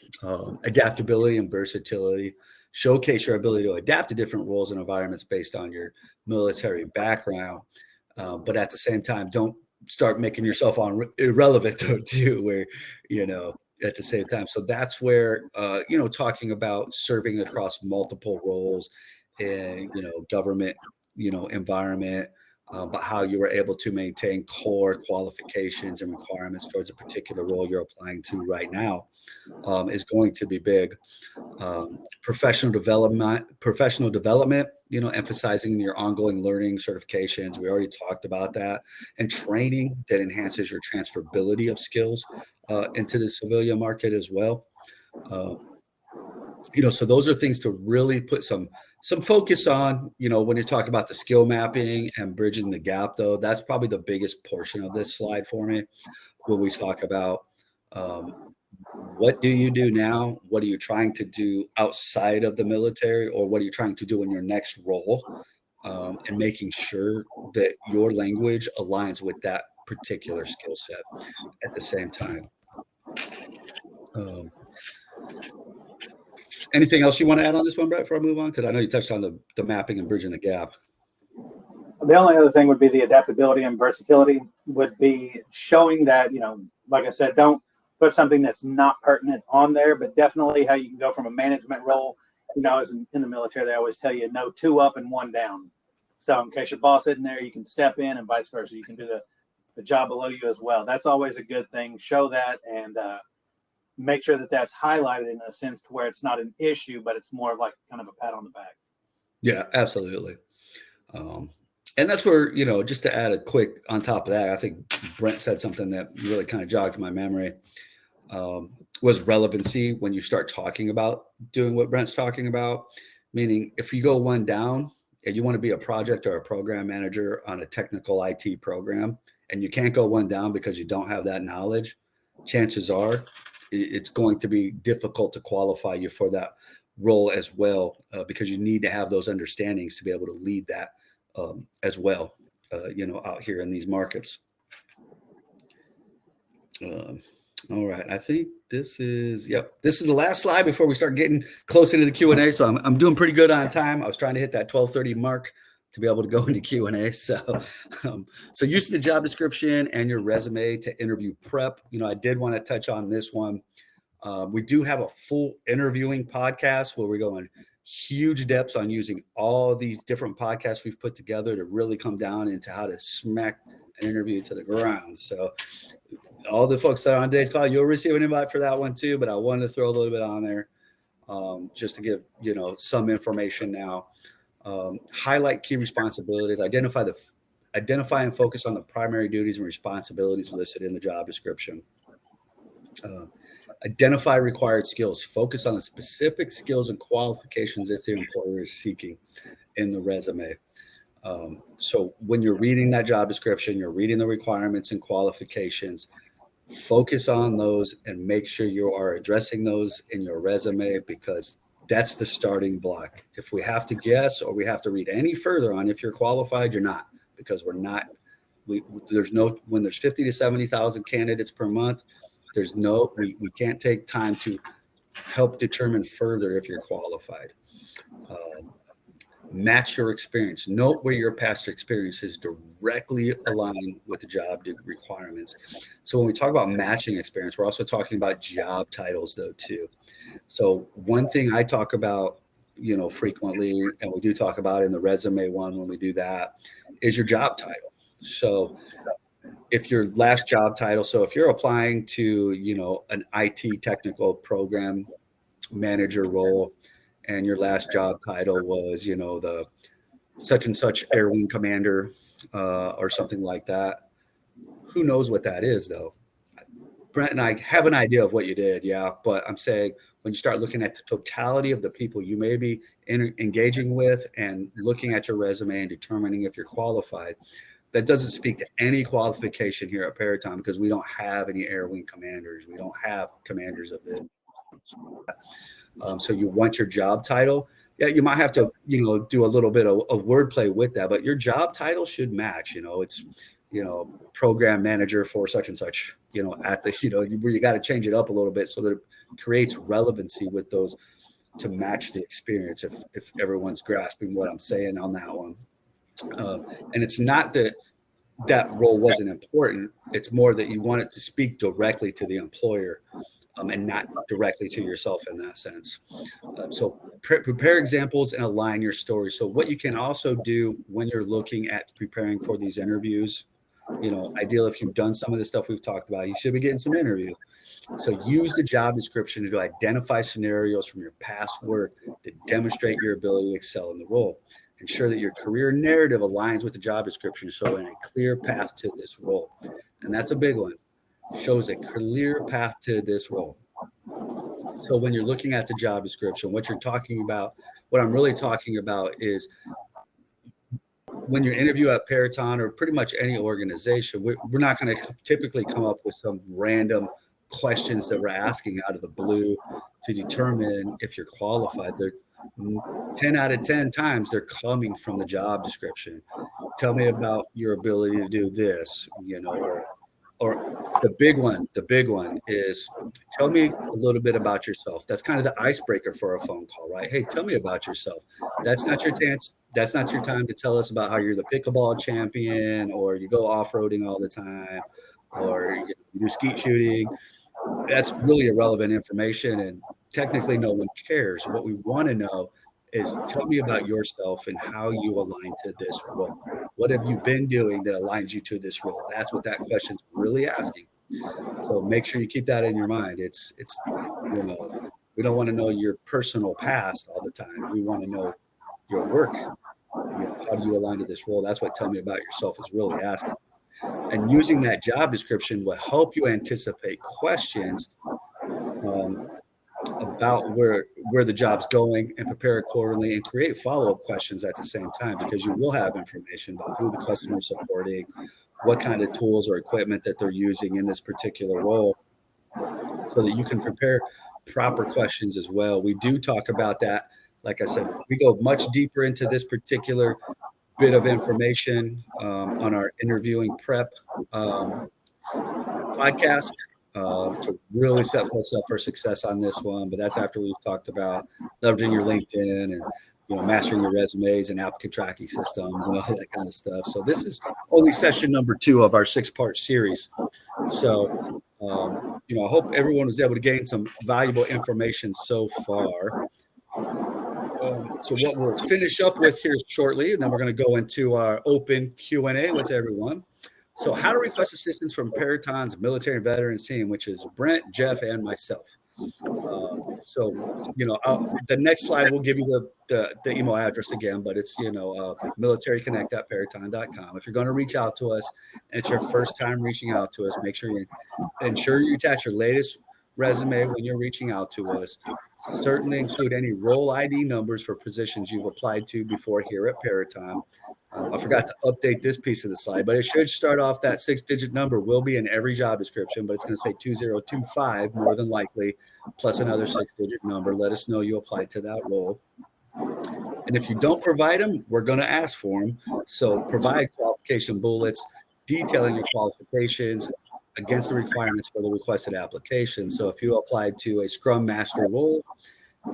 Adaptability and versatility, showcase your ability to adapt to different roles and environments based on your military background. But at the same time, don't start making yourself irrelevant though, too, where, at the same time. So that's where, talking about serving across multiple roles in, government, environment, but how you were able to maintain core qualifications and requirements towards a particular role you're applying to right now is going to be big. Professional development, emphasizing your ongoing learning, certifications. We already talked about that, and training that enhances your transferability of skills into the civilian market as well. So those are things to really put some focus on, when you talk about the skill mapping and bridging the gap, though. That's probably the biggest portion of this slide for me when we talk about what do you do now? What are you trying to do outside of the military, or what are you trying to do in your next role? And making sure that your language aligns with that particular skill set at the same time. Anything else you want to add on this one, Brett, before I move on? Because I know you touched on the mapping and bridging the gap. The only other thing would be the adaptability and versatility would be showing that, like I said, don't put something that's not pertinent on there, but definitely how you can go from a management role. As in the military, they always tell you no 2 up and 1 down. So in case your boss isn't there, you can step in, and vice versa. You can do the job below you as well. That's always a good thing. Show that, and make sure that that's highlighted in a sense to where it's not an issue, but it's more of like kind of a pat on the back. Yeah, absolutely. And that's where, just to add a quick on top of that, I think Brent said something that really kind of jogged my memory, was relevancy when you start talking about doing what Brent's talking about. Meaning if you go 1 down and you want to be a project or a program manager on a technical IT program, and you can't go 1 down because you don't have that knowledge, chances are it's going to be difficult to qualify you for that role as well, because you need to have those understandings to be able to lead that as well, out here in these markets. All right. I think this is the last slide before we start getting close into the Q&A. So I'm doing pretty good on time. I was trying to hit that 12:30 mark to be able to go into Q&A. So using the job description and your resume to interview prep, I did want to touch on this one. We do have a full interviewing podcast where we go in huge depths on using all these different podcasts we've put together to really come down into how to smack an interview to the ground. So all the folks that are on today's call, you'll receive an invite for that one too, but I wanted to throw a little bit on there just to give, some information now. Highlight key responsibilities, identify and focus on the primary duties and responsibilities listed in the job description. Identify required skills. Focus on the specific skills and qualifications that the employer is seeking in the resume. So when you're reading that job description, you're reading the requirements and qualifications, focus on those and make sure you are addressing those in your resume, because that's the starting block. If we have to guess or we have to read any further on if you're qualified, you're not, because we're not. When there's 50 to 70,000 candidates per month, we can't take time to help determine further if you're qualified. Match your experience. Note where your past experiences directly align with the job requirements. So when we talk about matching experience, we're also talking about job titles though too. So one thing I talk about, frequently, and we do talk about in the resume one when we do that, is your job title. So if your last job title, so if you're applying to, an IT technical program manager role, and your last job title was, the such and such Air Wing commander or something like that, who knows what that is though? Brent and I have an idea of what you did. Yeah. But I'm saying when you start looking at the totality of the people you may be engaging with and looking at your resume and determining if you're qualified, that doesn't speak to any qualification here at Peraton, because we don't have any Air Wing commanders. We don't have commanders of this. So you want your job title. Yeah, you might have to, do a little bit of wordplay with that, but your job title should match. It's, program manager for such and such, at the, where you got to change it up a little bit so that it creates relevancy with those to match the experience. If everyone's grasping what I'm saying on that one. And it's not that role wasn't important. It's more that you want it to speak directly to the employer and not directly to yourself in that sense. So prepare examples and align your story. So what you can also do when you're looking at preparing for these interviews, ideal if you've done some of the stuff we've talked about, you should be getting some interviews. So use the job description to identify scenarios from your past work to demonstrate your ability to excel in the role. Ensure that your career narrative aligns with the job description, showing a clear path to this role. And that's a big one. Shows a clear path to this role. So when you're looking at the job description, what I'm really talking about is when you interview at Peraton or pretty much any organization, we're not going to typically come up with some random questions that we're asking out of the blue to determine if you're qualified. They're 10 out of 10 times they're coming from the job description. Tell me about your ability to do this, or the big one is tell me a little bit about yourself. That's kind of the icebreaker for a phone call, right? Hey, tell me about yourself. That's not your chance. That's not your time to tell us about how you're the pickleball champion or you go off-roading all the time or you do skeet shooting. That's really irrelevant information. And technically no one cares. What we want to know is tell me about yourself and how you align to this role. What have you been doing that aligns you to this role? That's what that question's really asking. So make sure you keep that in your mind. It's we don't want to know your personal past all the time. We want to know your work. How do you align to this role? That's what tell me about yourself is really asking. And using that job description will help you anticipate questions about where the job's going and prepare accordingly and create follow-up questions at the same time, because you will have information about who the customer is supporting, what kind of tools or equipment that they're using in this particular role, so that you can prepare proper questions as well. We do talk about that. Like I said, we go much deeper into this particular bit of information on our interviewing prep podcast to really set folks up for success on this one. But that's after we've talked about leveraging your LinkedIn and mastering your resumes and applicant tracking systems and all that kind of stuff. So this is only session number 2 of our 6-part series. So I hope everyone was able to gain some valuable information so far. So what we'll finish up with here shortly, and then we're going to go into our open Q&A with everyone. So how to request assistance from Peraton's military and veterans team, which is Brent, Jeff, and myself. The next slide will give you the email address again, but it's, militaryconnect.peraton.com. If you're going to reach out to us and it's your first time reaching out to us, make sure you attach your latest resume when you're reaching out to us. Certainly include any role ID numbers for positions you've applied to before here at Peraton. I forgot to update this piece of the slide, but it should start off that 6-digit number will be in every job description, but it's going to say 2025 more than likely, plus another 6-digit number. Let us know you applied to that role. And if you don't provide them, we're going to ask for them. So provide qualification bullets detailing your qualifications against the requirements for the requested application. So if you applied to a Scrum Master role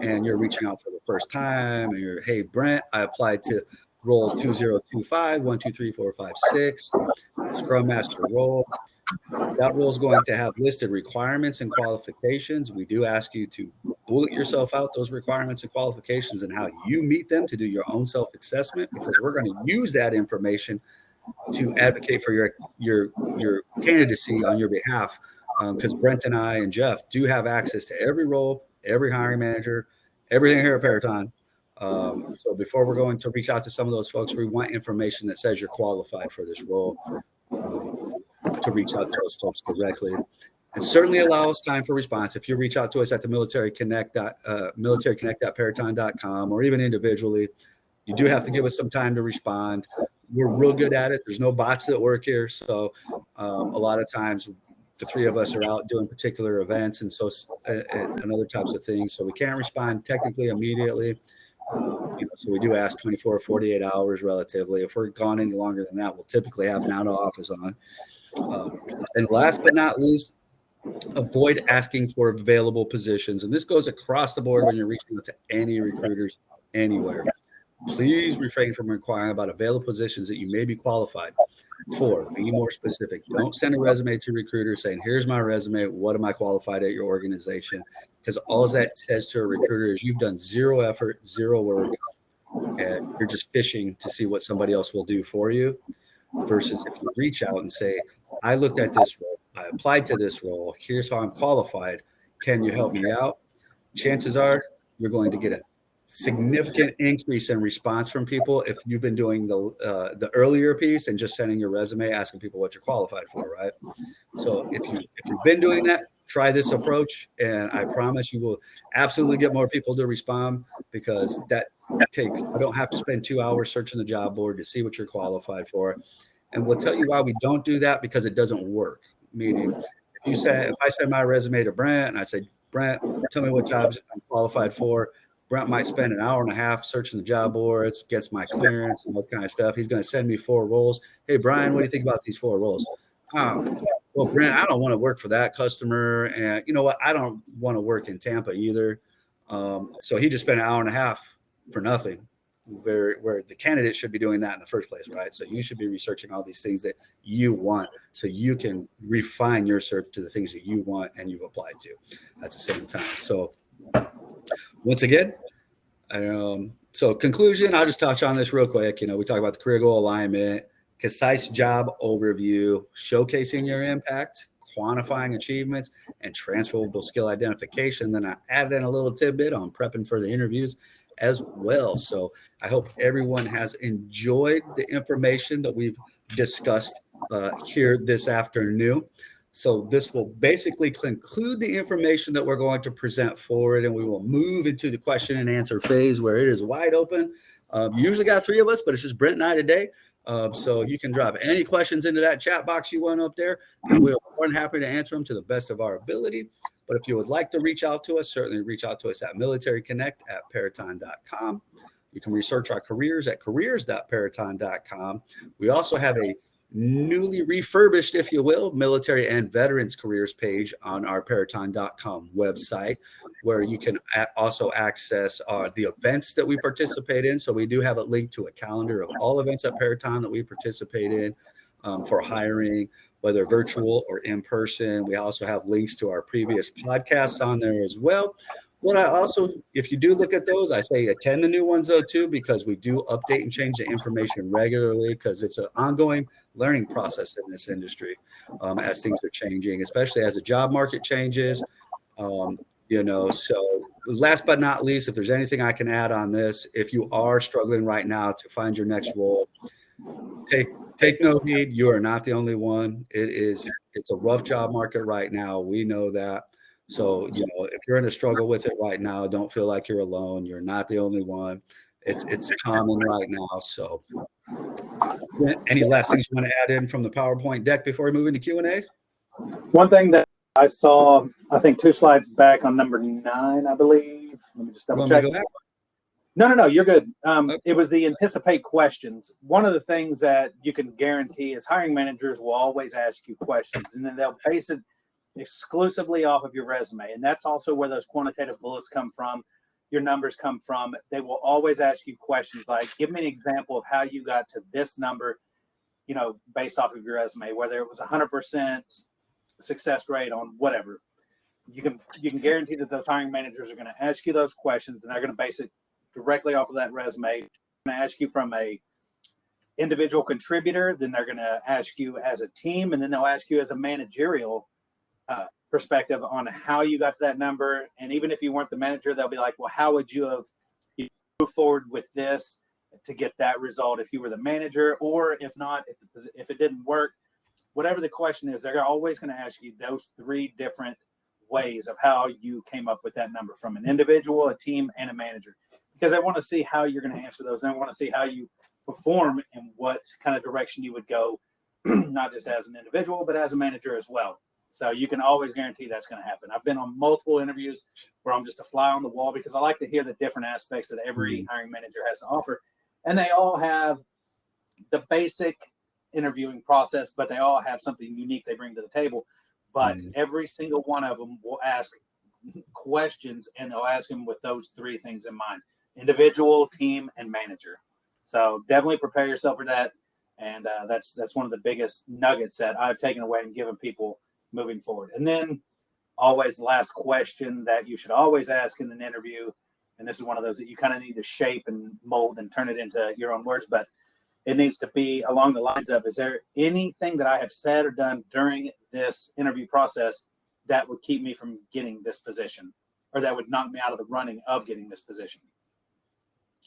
and you're reaching out for the first time and you're, hey, Brent, I applied to role 2025, 1, 2, 3, 4, 5, 6, Scrum Master role. That role is going to have listed requirements and qualifications. We do ask you to bullet yourself out those requirements and qualifications and how you meet them to do your own self-assessment, because we're going to use that information to advocate for your candidacy on your behalf, because Brent and I and Jeff do have access to every role, every hiring manager, everything here at Peraton. So before we're going to reach out to some of those folks, we want information that says you're qualified for this role, to reach out to those folks directly. And certainly allow us time for response. If you reach out to us at the militaryconnect.peraton.com or even individually, you do have to give us some time to respond. We're real good at it. There's no bots that work here. So a lot of times the 3 of us are out doing particular events and other types of things. So we can't respond technically immediately. So we do ask 24 or 48 hours relatively. If we're gone any longer than that, we'll typically have an out of office on. And last but not least, avoid asking for available positions. And this goes across the board when you're reaching out to any recruiters anywhere. Please refrain from inquiring about available positions that you may be qualified for. Be more specific. Don't send a resume to recruiters saying, here's my resume. What am I qualified at your organization? Because all that says to a recruiter is you've done zero effort, zero work, and you're just fishing to see what somebody else will do for you. Versus if you reach out and say, I looked at this role, I applied to this role, here's how I'm qualified. Can you help me out? Chances are you're going to get a significant increase in response from people if you've been doing the earlier piece and just sending your resume asking people what you're qualified for, right? So if you've been doing that, try this approach, and I promise you will absolutely get more people to respond, because that takes, I don't have to spend 2 hours searching the job board to see what you're qualified for. And we'll tell you why we don't do that, because it doesn't work. Meaning if I send my resume to Brent and I say, Brent, tell me what jobs I'm qualified for, Brent might spend an hour and a half searching the job boards, gets my clearance and that kind of stuff. He's going to send me 4 roles. Hey, Brian, what do you think about these 4 roles? well, Brent, I don't want to work for that customer. And you know what? I don't want to work in Tampa either. So he just spent an hour and a half for nothing, where the candidate should be doing that in the first place, right? So you should be researching all these things that you want so you can refine your search to the things that you want and you've applied to at the same time. So once again, so conclusion, I'll just touch on this real quick. We talk about the career goal alignment, concise job overview, showcasing your impact, quantifying achievements, and transferable skill identification. Then I added in a little tidbit on prepping for the interviews as well. So I hope everyone has enjoyed the information that we've discussed here this afternoon. So this will basically conclude the information that we're going to present forward, and we will move into the question and answer phase where it is wide open. You usually got 3 of us, but it's just Brent and I today. So you can drop any questions into that chat box you want up there, and we're more than happy to answer them to the best of our ability. But if you would like to reach out to us, certainly reach out to us at militaryconnect@peraton.com. You can research our careers at careers.peraton.com. We also have a newly refurbished, if you will, military and veterans careers page on our peraton.com website, where you can also access the events that we participate in. So we do have a link to a calendar of all events at Peraton that we participate in for hiring, whether virtual or in person. We also have links to our previous podcasts on there as well. What I also, if you do look at those, I say attend the new ones though too, because we do update and change the information regularly, because it's an ongoing learning process in this industry as things are changing, especially as the job market changes. So last but not least, if there's anything I can add on this, if you are struggling right now to find your next role, take no heed. You are not the only one. It's a rough job market right now. We know that. So, if you're in a struggle with it right now, don't feel like you're alone. You're not the only one. It's common right now. So any last things you want to add in from the PowerPoint deck before we move into Q&A? One thing that I saw, I think 2 slides back on number 9, I believe. Let me just double check. No, you're good. Okay. It was the anticipate questions. One of the things that you can guarantee is hiring managers will always ask you questions, and then they'll base it exclusively off of your resume. And that's also where those quantitative bullets come from, your numbers come from. They will always ask you questions like, give me an example of how you got to this number, based off of your resume, whether it was 100% success rate on whatever. You can guarantee that those hiring managers are going to ask you those questions, and they're going to base it directly off of that resume. They're going to ask you from a individual contributor, then they're going to ask you as a team, and then they'll ask you as a managerial perspective on how you got to that number. And even if you weren't the manager, they'll be like, well, how would you have moved forward with this to get that result if you were the manager? Or if not, if it didn't work, whatever the question is, they're always going to ask you those 3 different ways of how you came up with that number, from an individual, a team, and a manager, because I want to see how you're going to answer those. And I want to see how you perform and what kind of direction you would go, not just as an individual, but as a manager as well. So you can always guarantee that's going to happen. I've been on multiple interviews where I'm just a fly on the wall, because I like to hear the different aspects that every hiring manager has to offer. And they all have the basic interviewing process, but they all have something unique they bring to the table. But every single one of them will ask questions, and they'll ask them with those 3 things in mind: individual, team, and manager. So definitely prepare yourself for that. And that's one of the biggest nuggets that I've taken away and given people moving forward. And then always the last question that you should always ask in an interview, and this is one of those that you kind of need to shape and mold and turn it into your own words, but it needs to be along the lines of, is there anything that I have said or done during this interview process that would keep me from getting this position, or that would knock me out of the running of getting this position?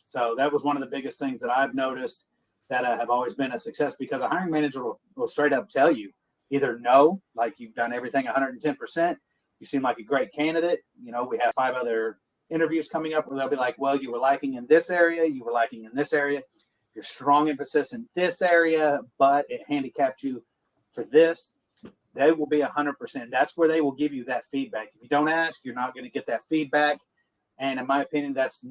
So that was one of the biggest things that I've noticed that have always been a success, because a hiring manager will straight up tell you, either no, like you've done everything 110%, you seem like a great candidate. We have 5 other interviews coming up where they'll be like, well, you were lacking in this area, you were lacking in this area, your strong emphasis in this area, but it handicapped you for this. They will be 100%. That's where they will give you that feedback. If you don't ask, you're not going to get that feedback. And in my opinion, that's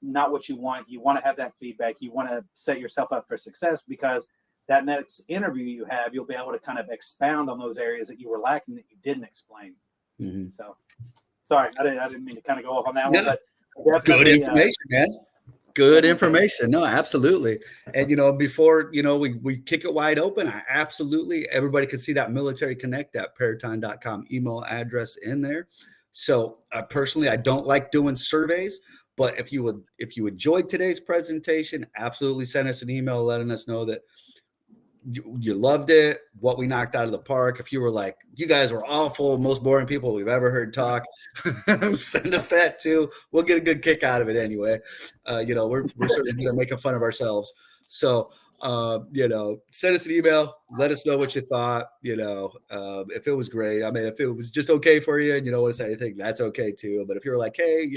not what you want. You want to have that feedback. You want to set yourself up for success, because that next interview you have, you'll be able to kind of expound on those areas that you were lacking that you didn't explain. Mm-hmm. So, sorry, I didn't mean to kind of go off on that No, one, but good information, man. Good information. No, absolutely. And, before, we kick it wide open, everybody can see that Military Connect, that Peraton.com email address in there. So personally, I don't like doing surveys, but if you enjoyed today's presentation, absolutely send us an email letting us know that you loved it, what we knocked out of the park. If you were like, you guys were awful, most boring people we've ever heard talk, send us that too. We'll get a good kick out of it anyway. We're certainly making fun of ourselves. So, send us an email. Let us know what you thought. If it was great. I mean, if it was just okay for you and you don't want to say anything, that's okay too. But if you're like, hey,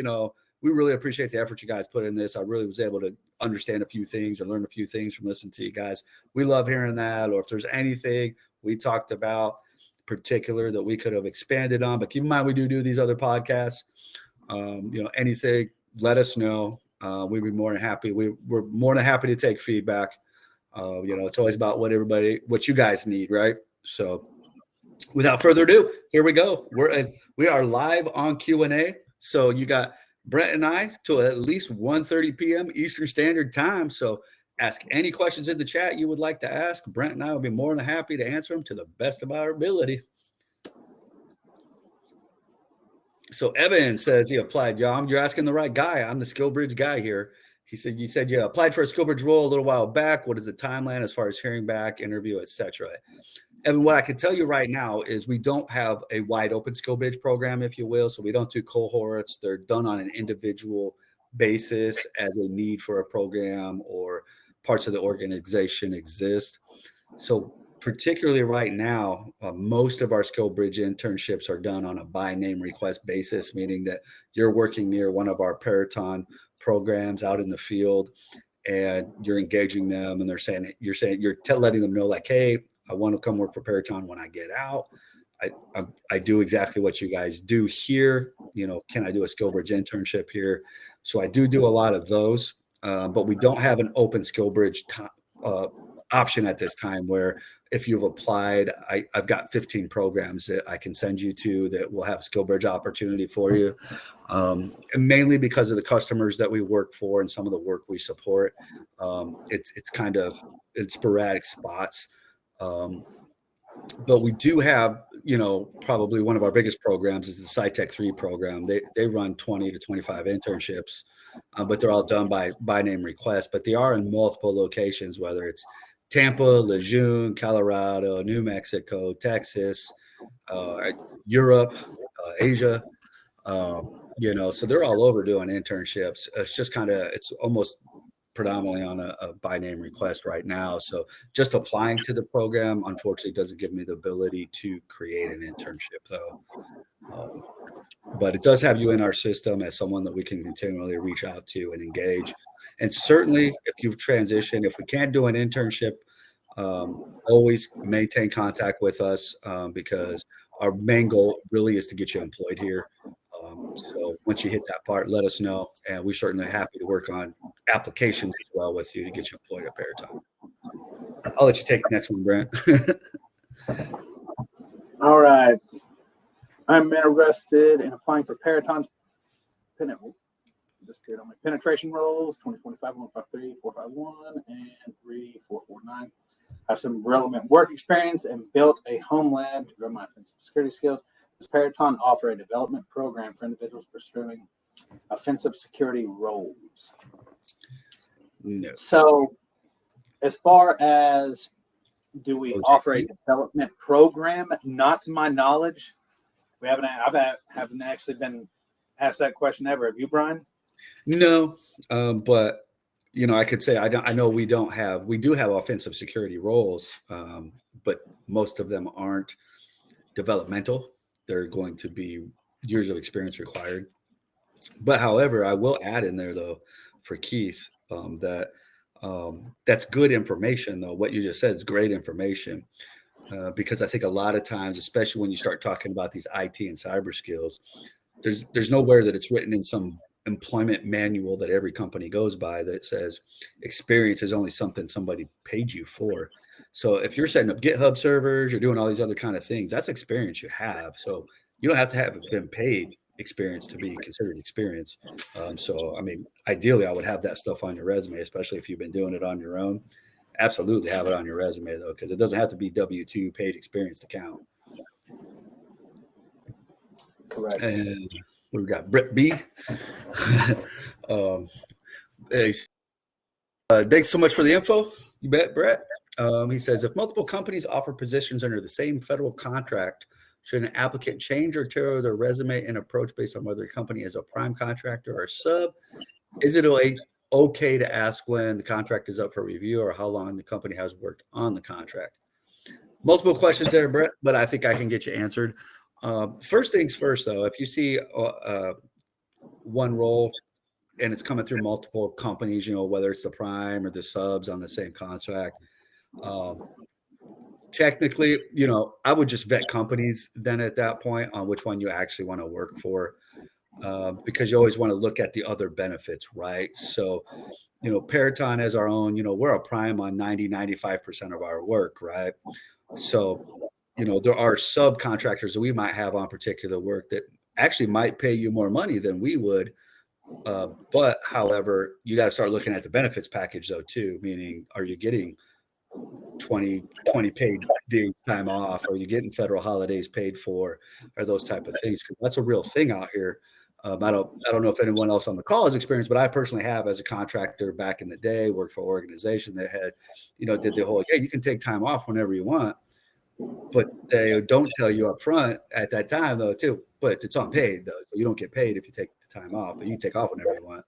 we really appreciate the effort you guys put in this. I really was able to understand a few things and learn a few things from listening to you guys. We love hearing that. Or if there's anything we talked about particular that we could have expanded on, but keep in mind, we do these other podcasts. Anything, let us know. We'd be more than happy. We're more than happy to take feedback. It's always about what you guys need. Right. So without further ado, here we go. We are live on Q&A. So you got Brent and I till at least 1:30 p.m. Eastern Standard Time. So ask any questions in the chat you would like to ask. Brent and I will be more than happy to answer them to the best of our ability. So Evan says he applied. You're asking the right guy. I'm the SkillBridge guy here. He said, you said you applied for a SkillBridge role a little while back. What is the timeline as far as hearing back, interview, etc.? And what I can tell you right now is we don't have a wide open SkillBridge program, if you will. So we don't do cohorts. They're done on an individual basis as a need for a program or parts of the organization exist. So particularly right now, most of our SkillBridge internships are done on a by name request basis, meaning that you're working near one of our Peraton programs out in the field and you're engaging them and you're letting them know like, hey, I want to come work for Peraton when I get out. I do exactly what you guys do here. Can I do a SkillBridge internship here? So I do a lot of those, but we don't have an open SkillBridge option at this time where if you've applied, I've got 15 programs that I can send you to that will have a SkillBridge opportunity for you. And mainly because of the customers that we work for and some of the work we support. It's kind of in sporadic spots. But we do have, probably one of our biggest programs is the SciTech 3 program. They run 20 to 25 internships, but they're all done by name request. But they are in multiple locations, whether it's Tampa, Lejeune, Colorado, New Mexico, Texas, Europe, Asia. So they're all over doing internships. It's almost predominantly on a by name request right now. So just applying to the program, unfortunately, doesn't give me the ability to create an internship though. But it does have you in our system as someone that we can continually reach out to and engage. And certainly if you've transitioned, if we can't do an internship, always maintain contact with us because our main goal really is to get you employed here. So once you hit that part, let us know. And we're certainly happy to work on applications as well with you to get you employed at Peraton. I'll let you take the next one, Brent. All right. I'm interested in applying for Peraton's penetration roles, 2025, 153, 451, and 3449. I have some relevant work experience and built a home lab to grow my offensive security skills. Does Peraton offer a development program for individuals pursuing offensive security roles? No. So, as far as do we offer a development program? Not to my knowledge. Haven't actually been asked that question ever. Have you, Brian? No, but I could say I know we do have offensive security roles, but most of them aren't developmental. They're going to be years of experience required. But however, I will add in there though for Keith that's good information though. What you just said is great information because I think a lot of times, especially when you start talking about these IT and cyber skills, there's nowhere that it's written in some employment manual that every company goes by that says experience is only something somebody paid you for. So if you're setting up GitHub servers, you're doing all these other kind of things, that's experience you have. So you don't have to have been paid experience to be considered experience. So, I mean, ideally, I would have that stuff on your resume, especially if you've been doing it on your own. Absolutely have it on your resume, though, because it doesn't have to be W-2 paid experience to count. Correct. And we've got Brett B. Hey, thanks so much for the info. You bet, Brett. He says, if multiple companies offer positions under the same federal contract, should an applicant change or tailor their resume and approach based on whether the company is a prime contractor or a sub? Is it okay to ask when the contract is up for review or how long the company has worked on the contract? Multiple questions there, Brett, but I think I can get you answered. First things first, though, if you see one role and it's coming through multiple companies, whether it's the prime or the subs on the same contract, technically, I would just vet companies then at that point on which one you actually want to work for, because you always want to look at the other benefits, right? So, Peraton as our own, we're a prime on 95% of our work, right? So, there are subcontractors that we might have on particular work that actually might pay you more money than we would. But however, you got to start looking at the benefits package though, too, meaning are you getting 20 paid days time off? Are you getting federal holidays paid for, or those type of things? Because that's a real thing out here. I don't know if anyone else on the call has experienced, but I personally have as a contractor back in the day, worked for an organization that had, did the whole, you can take time off whenever you want, but they don't tell you up front at that time though, too, but it's unpaid though. So you don't get paid if you take the time off, but you can take off whenever you want.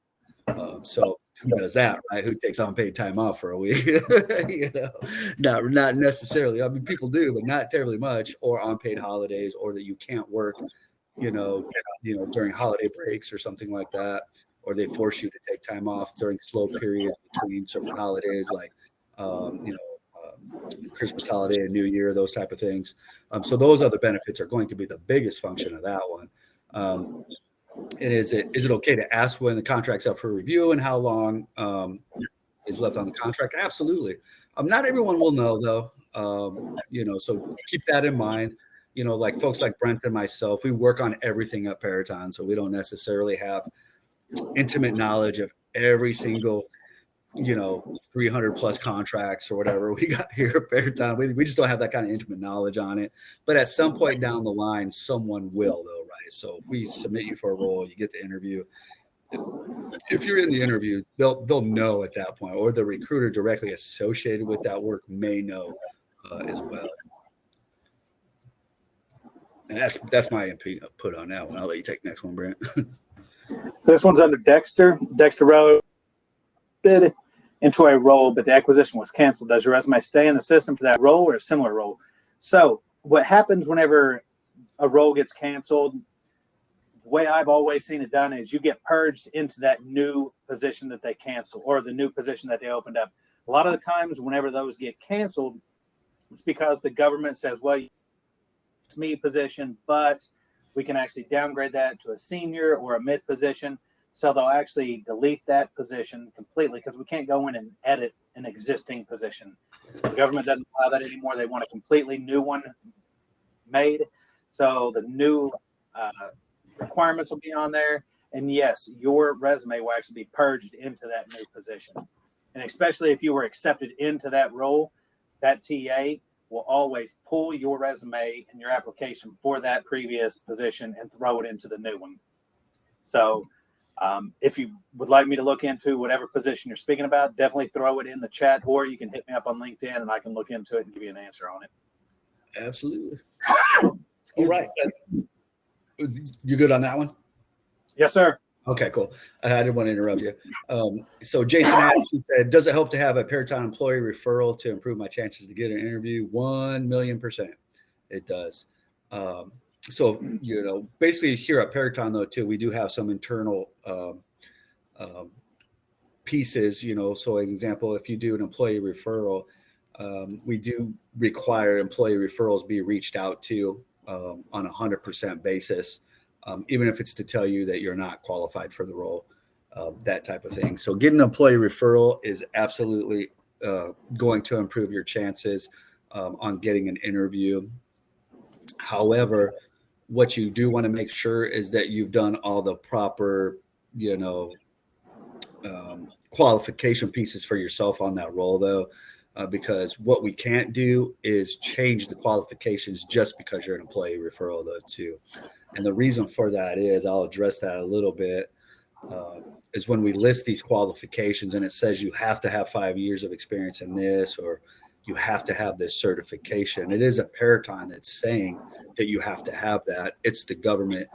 So who does that, right? Who takes unpaid time off for a week? Not necessarily. I mean, people do, but not terribly much, or unpaid holidays, or that you can't work, during holiday breaks or something like that, or they force you to take time off during slow periods between certain holidays, like, Christmas holiday and New Year, those type of things. So those other benefits are going to be the biggest function of that one. And is it okay to ask when the contract's up for review and how long is left on the contract? Absolutely. Not everyone will know though. So keep that in mind. Like folks like Brent and myself, we work on everything at Peraton, so we don't necessarily have intimate knowledge of every single 300 plus contracts or whatever we got here at Peraton. We just don't have that kind of intimate knowledge on it. But at some point down the line, someone will though, right? So if we submit you for a role, you get the interview. If you're in the interview, they'll know at that point, or the recruiter directly associated with that work may know as well. And that's my input on that one. I'll let you take the next one, Brent. So this one's under Dexter. Dexter wrote into a role, but the acquisition was canceled. Does your resume stay in the system for that role or a similar role? So what happens whenever a role gets canceled, the way I've always seen it done is you get purged into that new position that they cancel, or the new position that they opened up. A lot of the times whenever those get canceled, it's because the government says, well, it's me position, but we can actually downgrade that to a senior or a mid position. So they'll actually delete that position completely because we can't go in and edit an existing position. The government doesn't allow that anymore. They want a completely new one made. So the new requirements will be on there. And yes, your resume will actually be purged into that new position. And especially if you were accepted into that role, that TA will always pull your resume and your application for that previous position and throw it into the new one. So if you would like me to look into whatever position you're speaking about, definitely throw it in the chat, or you can hit me up on LinkedIn and I can look into it and give you an answer on it. Absolutely. All right. You good on that one? Yes, sir. Okay, cool. I didn't want to interrupt you. So Jason Anderson said, does it help to have a Peraton employee referral to improve my chances to get an interview? 1,000,000%. It does. So, basically here at Peraton, though, too, we do have some internal pieces, so as an example, if you do an employee referral, we do require employee referrals be reached out to on a 100% basis, even if it's to tell you that you're not qualified for the role, that type of thing. So getting an employee referral is absolutely going to improve your chances on getting an interview. However, what you do want to make sure is that you've done all the proper, qualification pieces for yourself on that role, though, because what we can't do is change the qualifications just because you're an employee referral, though, too. And the reason for that is, I'll address that a little bit, is when we list these qualifications and it says you have to have 5 years of experience in this, or you have to have this certification. It isn't Peraton that's saying that you have to have that. It's the government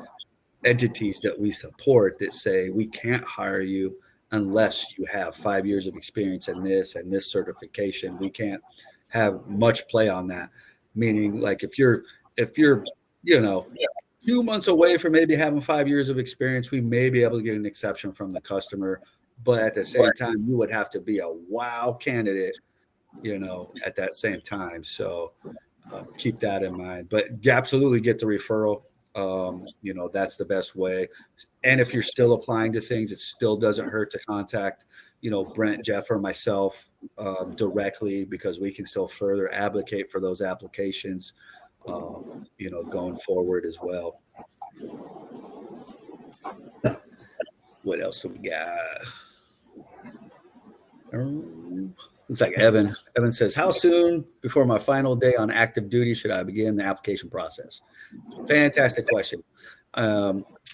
entities that we support that say we can't hire you unless you have 5 years of experience in this and this certification. We can't have much play on that. Meaning, like, if you're 2 months away from maybe having 5 years of experience, we may be able to get an exception from the customer. But at the same time, you would have to be a wow candidate, at that same time. So keep that in mind. But absolutely get the referral. That's the best way. And if you're still applying to things, it still doesn't hurt to contact, Brent, Jeff, or myself directly, because we can still further advocate for those applications, going forward as well. What else do we got? Looks like Evan says, how soon before my final day on active duty should I begin the application process? Fantastic question.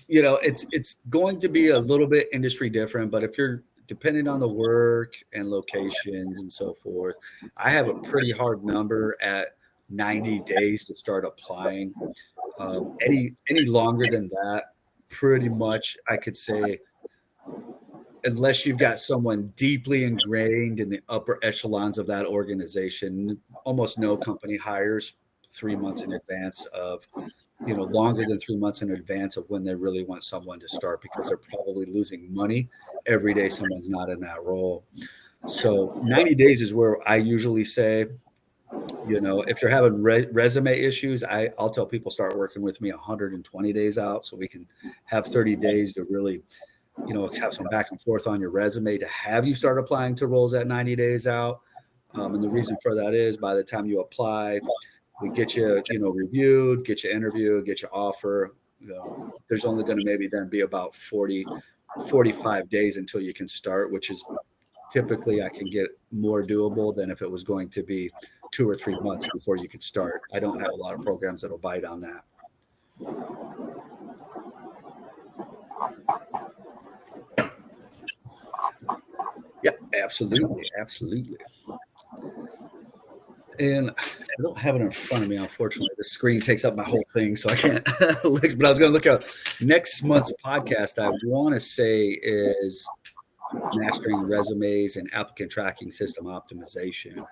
It's going to be a little bit industry different, but if you're depending on the work and locations and so forth, I have a pretty hard number at 90 days to start applying. Any longer than that, pretty much I could say, unless you've got someone deeply ingrained in the upper echelons of that organization, almost no company hires 3 months in advance of, longer than 3 months in advance of when they really want someone to start, because they're probably losing money every day someone's not in that role. So 90 days is where I usually say, if you're having resume issues, I'll tell people start working with me 120 days out, so we can have 30 days to really have some back and forth on your resume to have you start applying to roles at 90 days out. And the reason for that is, by the time you apply, we get you, reviewed, get you interviewed, get you offer. There's only going to maybe then be about 45 days until you can start, which is typically I can get more doable than if it was going to be 2 or 3 months before you could start. I don't have a lot of programs that'll bite on that. Yeah, absolutely. And I don't have it in front of me, unfortunately. The screen takes up my whole thing, so I can't look. But I was going to look up next month's podcast. I want to say is mastering resumes and applicant tracking system optimization.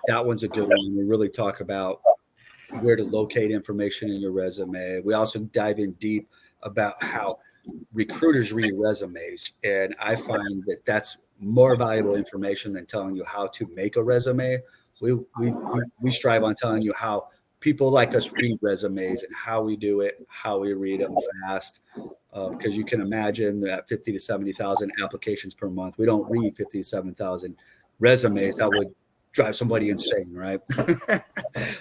That one's a good one. We really talk about where to locate information in your resume. We also dive in deep about how recruiters read resumes, and I find that that's more valuable information than telling you how to make a resume. We strive on telling you how people like us read resumes and how we do it, how we read them fast, because you can imagine that 50 to 70,000 applications per month. We don't read 50 to 7,000 resumes. That would drive somebody insane, right?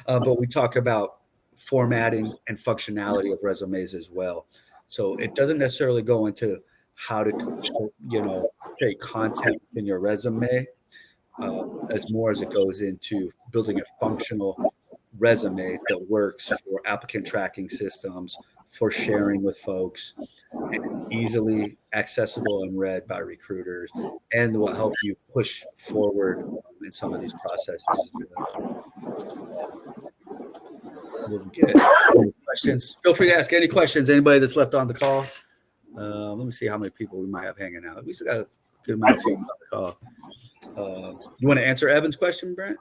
But we talk about formatting and functionality of resumes as well. So it doesn't necessarily go into how to, create content in your resume, as more as it goes into building a functional resume that works for applicant tracking systems, for sharing with folks, and easily accessible and read by recruiters, and will help you push forward in some of these processes. We'll get any questions. Feel free to ask any questions. Anybody that's left on the call. Let me see how many people we might have hanging out. We still got a good amount of people on the call. You want to answer Evan's question, Brent?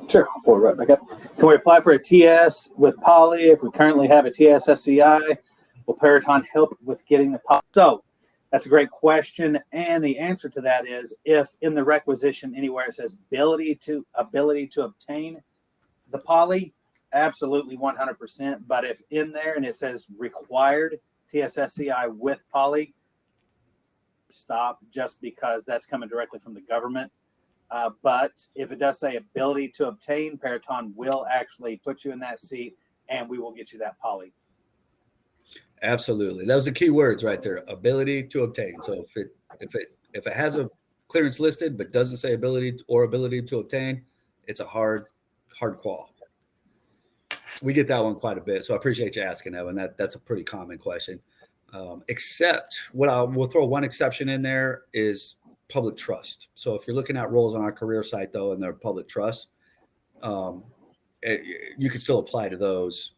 Sure. I'll pull it right back up. Can we apply for a TS with Poly if we currently have a TS SCI? Will Peraton help with getting the Poly? So that's a great question. And the answer to that is, if in the requisition anywhere it says ability to obtain the Poly, absolutely 100%. But if in there and it says required TS/SCI with Poly, stop, just because that's coming directly from the government. But if it does say ability to obtain, Peraton will actually put you in that seat, and we will get you that poly. Absolutely. Those are key words right there. Ability to obtain. So if it has a clearance listed but doesn't say ability to obtain, it's a hard qual. We get that one quite a bit, so I appreciate you asking, Evan. That's a pretty common question. Except we'll throw one exception in there is public trust. So if you're looking at roles on our career site though, and they're public trust, you can still apply to those.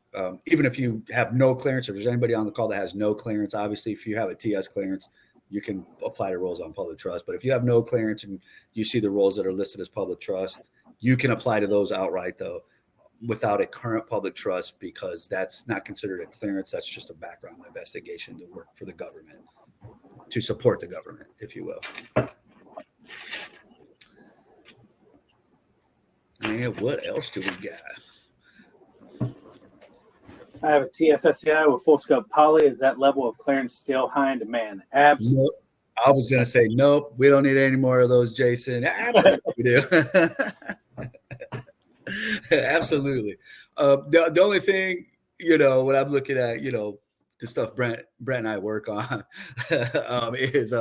Even if you have no clearance, if there's anybody on the call that has no clearance, obviously if you have a TS clearance, you can apply to roles on public trust. But if you have no clearance and you see the roles that are listed as public trust, you can apply to those outright though, without a current public trust, because that's not considered a clearance. That's just a background investigation to work for the government, to support the government, if you will. And what else do we got? I have a TSSCI with full scope poly. Is that level of clearance still high in demand? Absolutely. Nope. I was going to say, nope, we don't need any more of those, Jason. Absolutely we do. Absolutely. The only thing, when I'm looking at, the stuff Brent and I work on is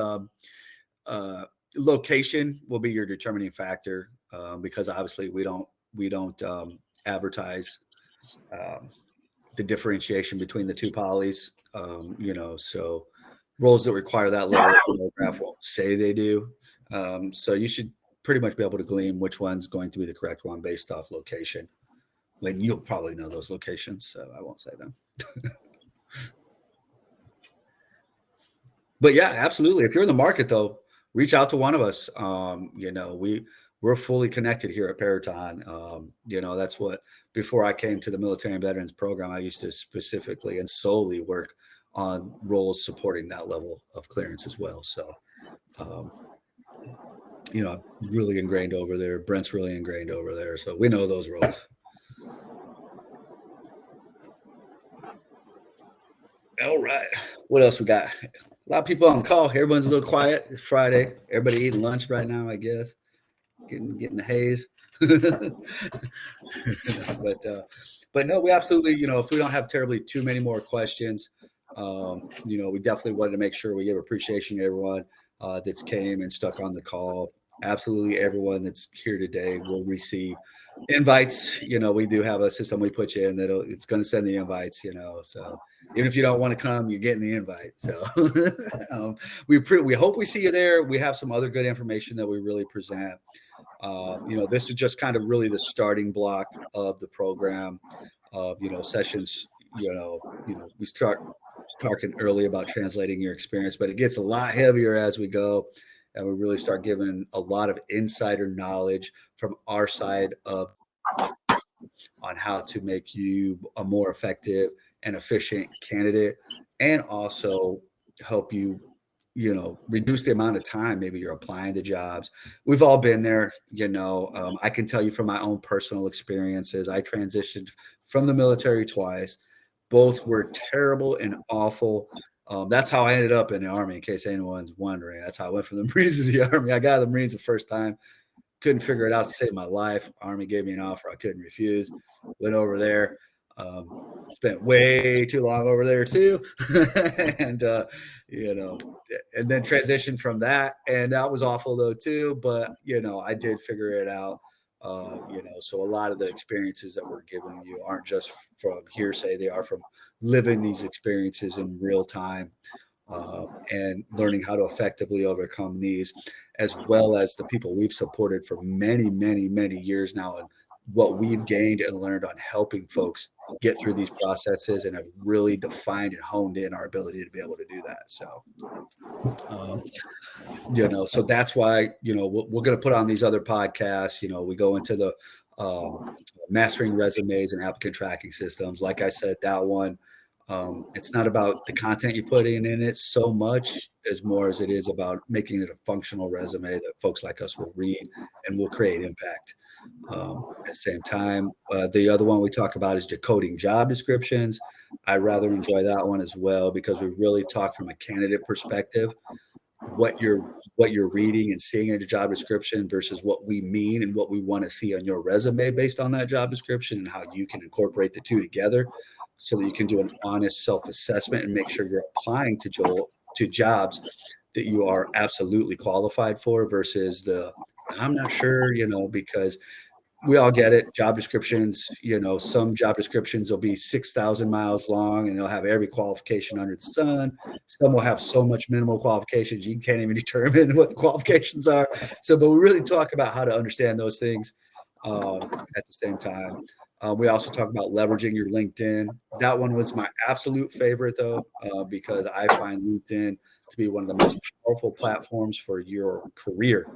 location will be your determining factor, because obviously we don't advertise the differentiation between the two polys, so roles that require that level of photograph won't say they do. So you should pretty much be able to glean which one's going to be the correct one based off location. Like, you'll probably know those locations, so I won't say them. But yeah, absolutely. If you're in the market though, reach out to one of us. We're fully connected here at Peraton. That's what, before I came to the Military and Veterans Program, I used to specifically and solely work on roles supporting that level of clearance as well. So, really ingrained over there. Brent's really ingrained over there. So we know those roles. All right. What else we got? A lot of people on the call. Everyone's a little quiet. It's Friday. Everybody eating lunch right now, I guess. Getting the haze. But no, we absolutely, if we don't have terribly too many more questions, we definitely wanted to make sure we give appreciation to everyone that's came and stuck on the call. Absolutely everyone that's here today will receive invites. We do have a system we put you in that it's going to send the invites, so even if you don't want to come, you're getting the invite. So we hope we see you there. We have some other good information that we really present. This is just kind of really the starting block of the program of, sessions, we start talking early about translating your experience, but it gets a lot heavier as we go. And we really start giving a lot of insider knowledge from our side on how to make you a more effective and efficient candidate, and also help you, reduce the amount of time maybe you're applying to jobs. We've all been there, I can tell you from my own personal experiences. I transitioned from the military twice. Both were terrible and awful. That's how I ended up in the Army, in case anyone's wondering. That's how I went from the Marines to the Army. I got out of the Marines the first time. Couldn't figure it out to save my life. Army gave me an offer I couldn't refuse. Went over there. Spent way too long over there too. And then transitioned from that. And that was awful though too. But, I did figure it out. So a lot of the experiences that we're giving you aren't just from hearsay. They are from living these experiences in real time, and learning how to effectively overcome these, as well as the people we've supported for many, many, many years now, and what we've gained and learned on helping folks get through these processes, and have really defined and honed in our ability to be able to do that. So, so that's why, we're going to put on these other podcasts. We go into the mastering resumes and applicant tracking systems. Like I said, that one, it's not about the content you put in it so much as more as it is about making it a functional resume that folks like us will read and will create impact. At the same time, the other one we talk about is decoding job descriptions. I rather enjoy that one as well, because we really talk from a candidate perspective, what you're what you're reading and seeing in a job description versus what we mean and what we want to see on your resume based on that job description, and how you can incorporate the two together so that you can do an honest self-assessment and make sure you're applying to jobs that you are absolutely qualified for versus I'm not sure, because we all get it. Job descriptions, some job descriptions will be 6,000 miles long and they'll have every qualification under the sun. Some will have so much minimal qualifications you can't even determine what the qualifications are. So, but we really talk about how to understand those things at the same time. We also talk about leveraging your LinkedIn. That one was my absolute favorite, though, because I find LinkedIn to be one of the most powerful platforms for your career,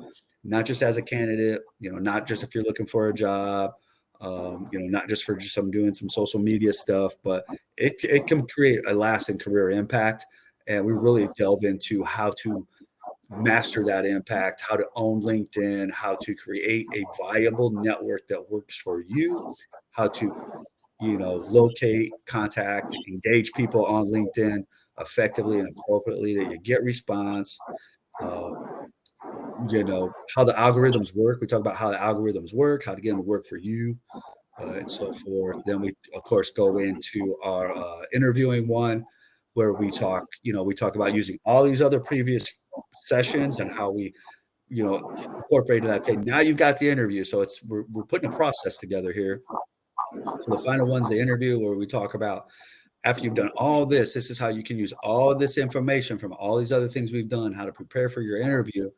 not just as a candidate, not just if you're looking for a job, not just for just doing some social media stuff, but it can create a lasting career impact. And we really delve into how to master that impact, how to own LinkedIn, how to create a viable network that works for you, how to, locate, contact, engage people on LinkedIn effectively and appropriately, that you get response, how the algorithms work. We talk about how the algorithms work, how to get them to work for you, and so forth. Then we, of course, go into our interviewing one, where we talk about using all these other previous sessions and how we, incorporated that. Okay, now you've got the interview. So we're putting a process together here. So the final one's the interview, where we talk about, after you've done all this is how you can use all this information from all these other things we've done, how to prepare for your interview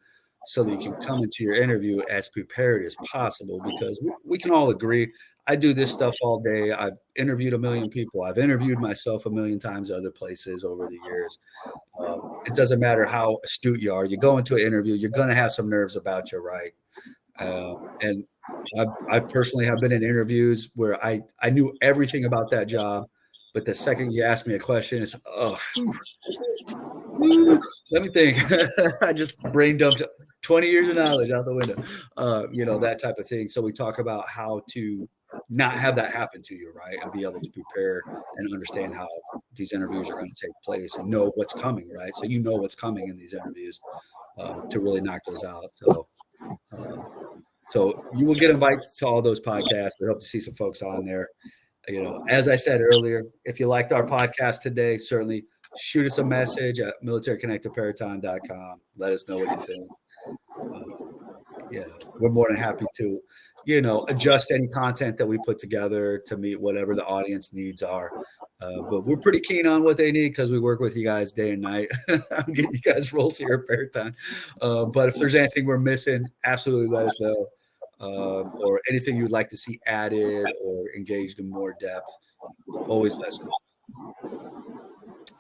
so that you can come into your interview as prepared as possible. Because we can all agree, I do this stuff all day. I've interviewed a million people. I've interviewed myself a million times other places over the years. It doesn't matter how astute you are. You go into an interview, you're going to have some nerves about you, right? And I personally have been in interviews where I knew everything about that job, but the second you ask me a question, it's, let me think. I just brain dumped 20 years of knowledge out the window, that type of thing. So we talk about how to not have that happen to you, right? And be able to prepare and understand how these interviews are going to take place and know what's coming, right? So what's coming in these interviews to really knock those out. So you will get invites to all those podcasts. We hope to see some folks on there. As I said earlier, if you liked our podcast today, certainly shoot us a message at militaryconnectedparaton.com. Let us know what you think. We're more than happy to, adjust any content that we put together to meet whatever the audience needs are. But we're pretty keen on what they need because we work with you guys day and night. I'm getting you guys roles here at Paraton. But if there's anything we're missing, absolutely let us know. Or anything you'd like to see added or engaged in more depth, always let us know.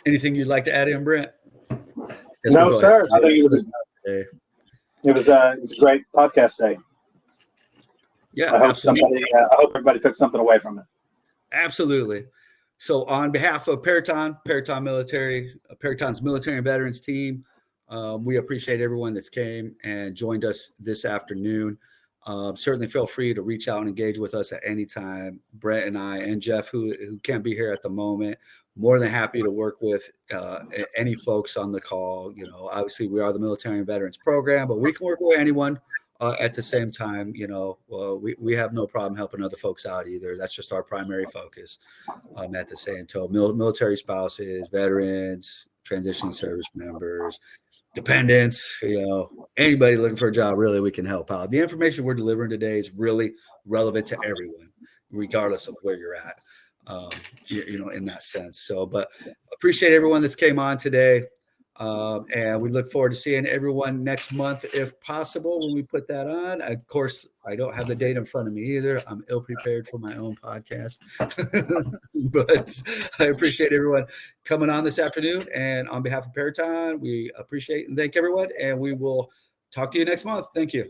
Anything you'd like to add in, Brent? No, sir. I think it was a great podcast day. Yeah, I hope everybody took something away from it. Absolutely. So on behalf of Paraton's military and veterans team, we appreciate everyone that's came and joined us this afternoon. Certainly feel free to reach out and engage with us at any time. Brett and I and Jeff, who can't be here at the moment, more than happy to work with any folks on the call. Obviously we are the military and veterans program, but we can work with anyone at the same time. We have no problem helping other folks out either. That's just our primary focus at the same time. Military spouses, veterans, transitioning service members, dependents, anybody looking for a job, really, we can help out. The information we're delivering today is really relevant to everyone, regardless of where you're at, in that sense. So, but appreciate everyone that's came on today. And we look forward to seeing everyone next month, if possible, when we put that on. Of course, I don't have the date in front of me either. I'm ill prepared for my own podcast, but I appreciate everyone coming on this afternoon. And on behalf of Paraton, we appreciate and thank everyone. And we will talk to you next month. Thank you.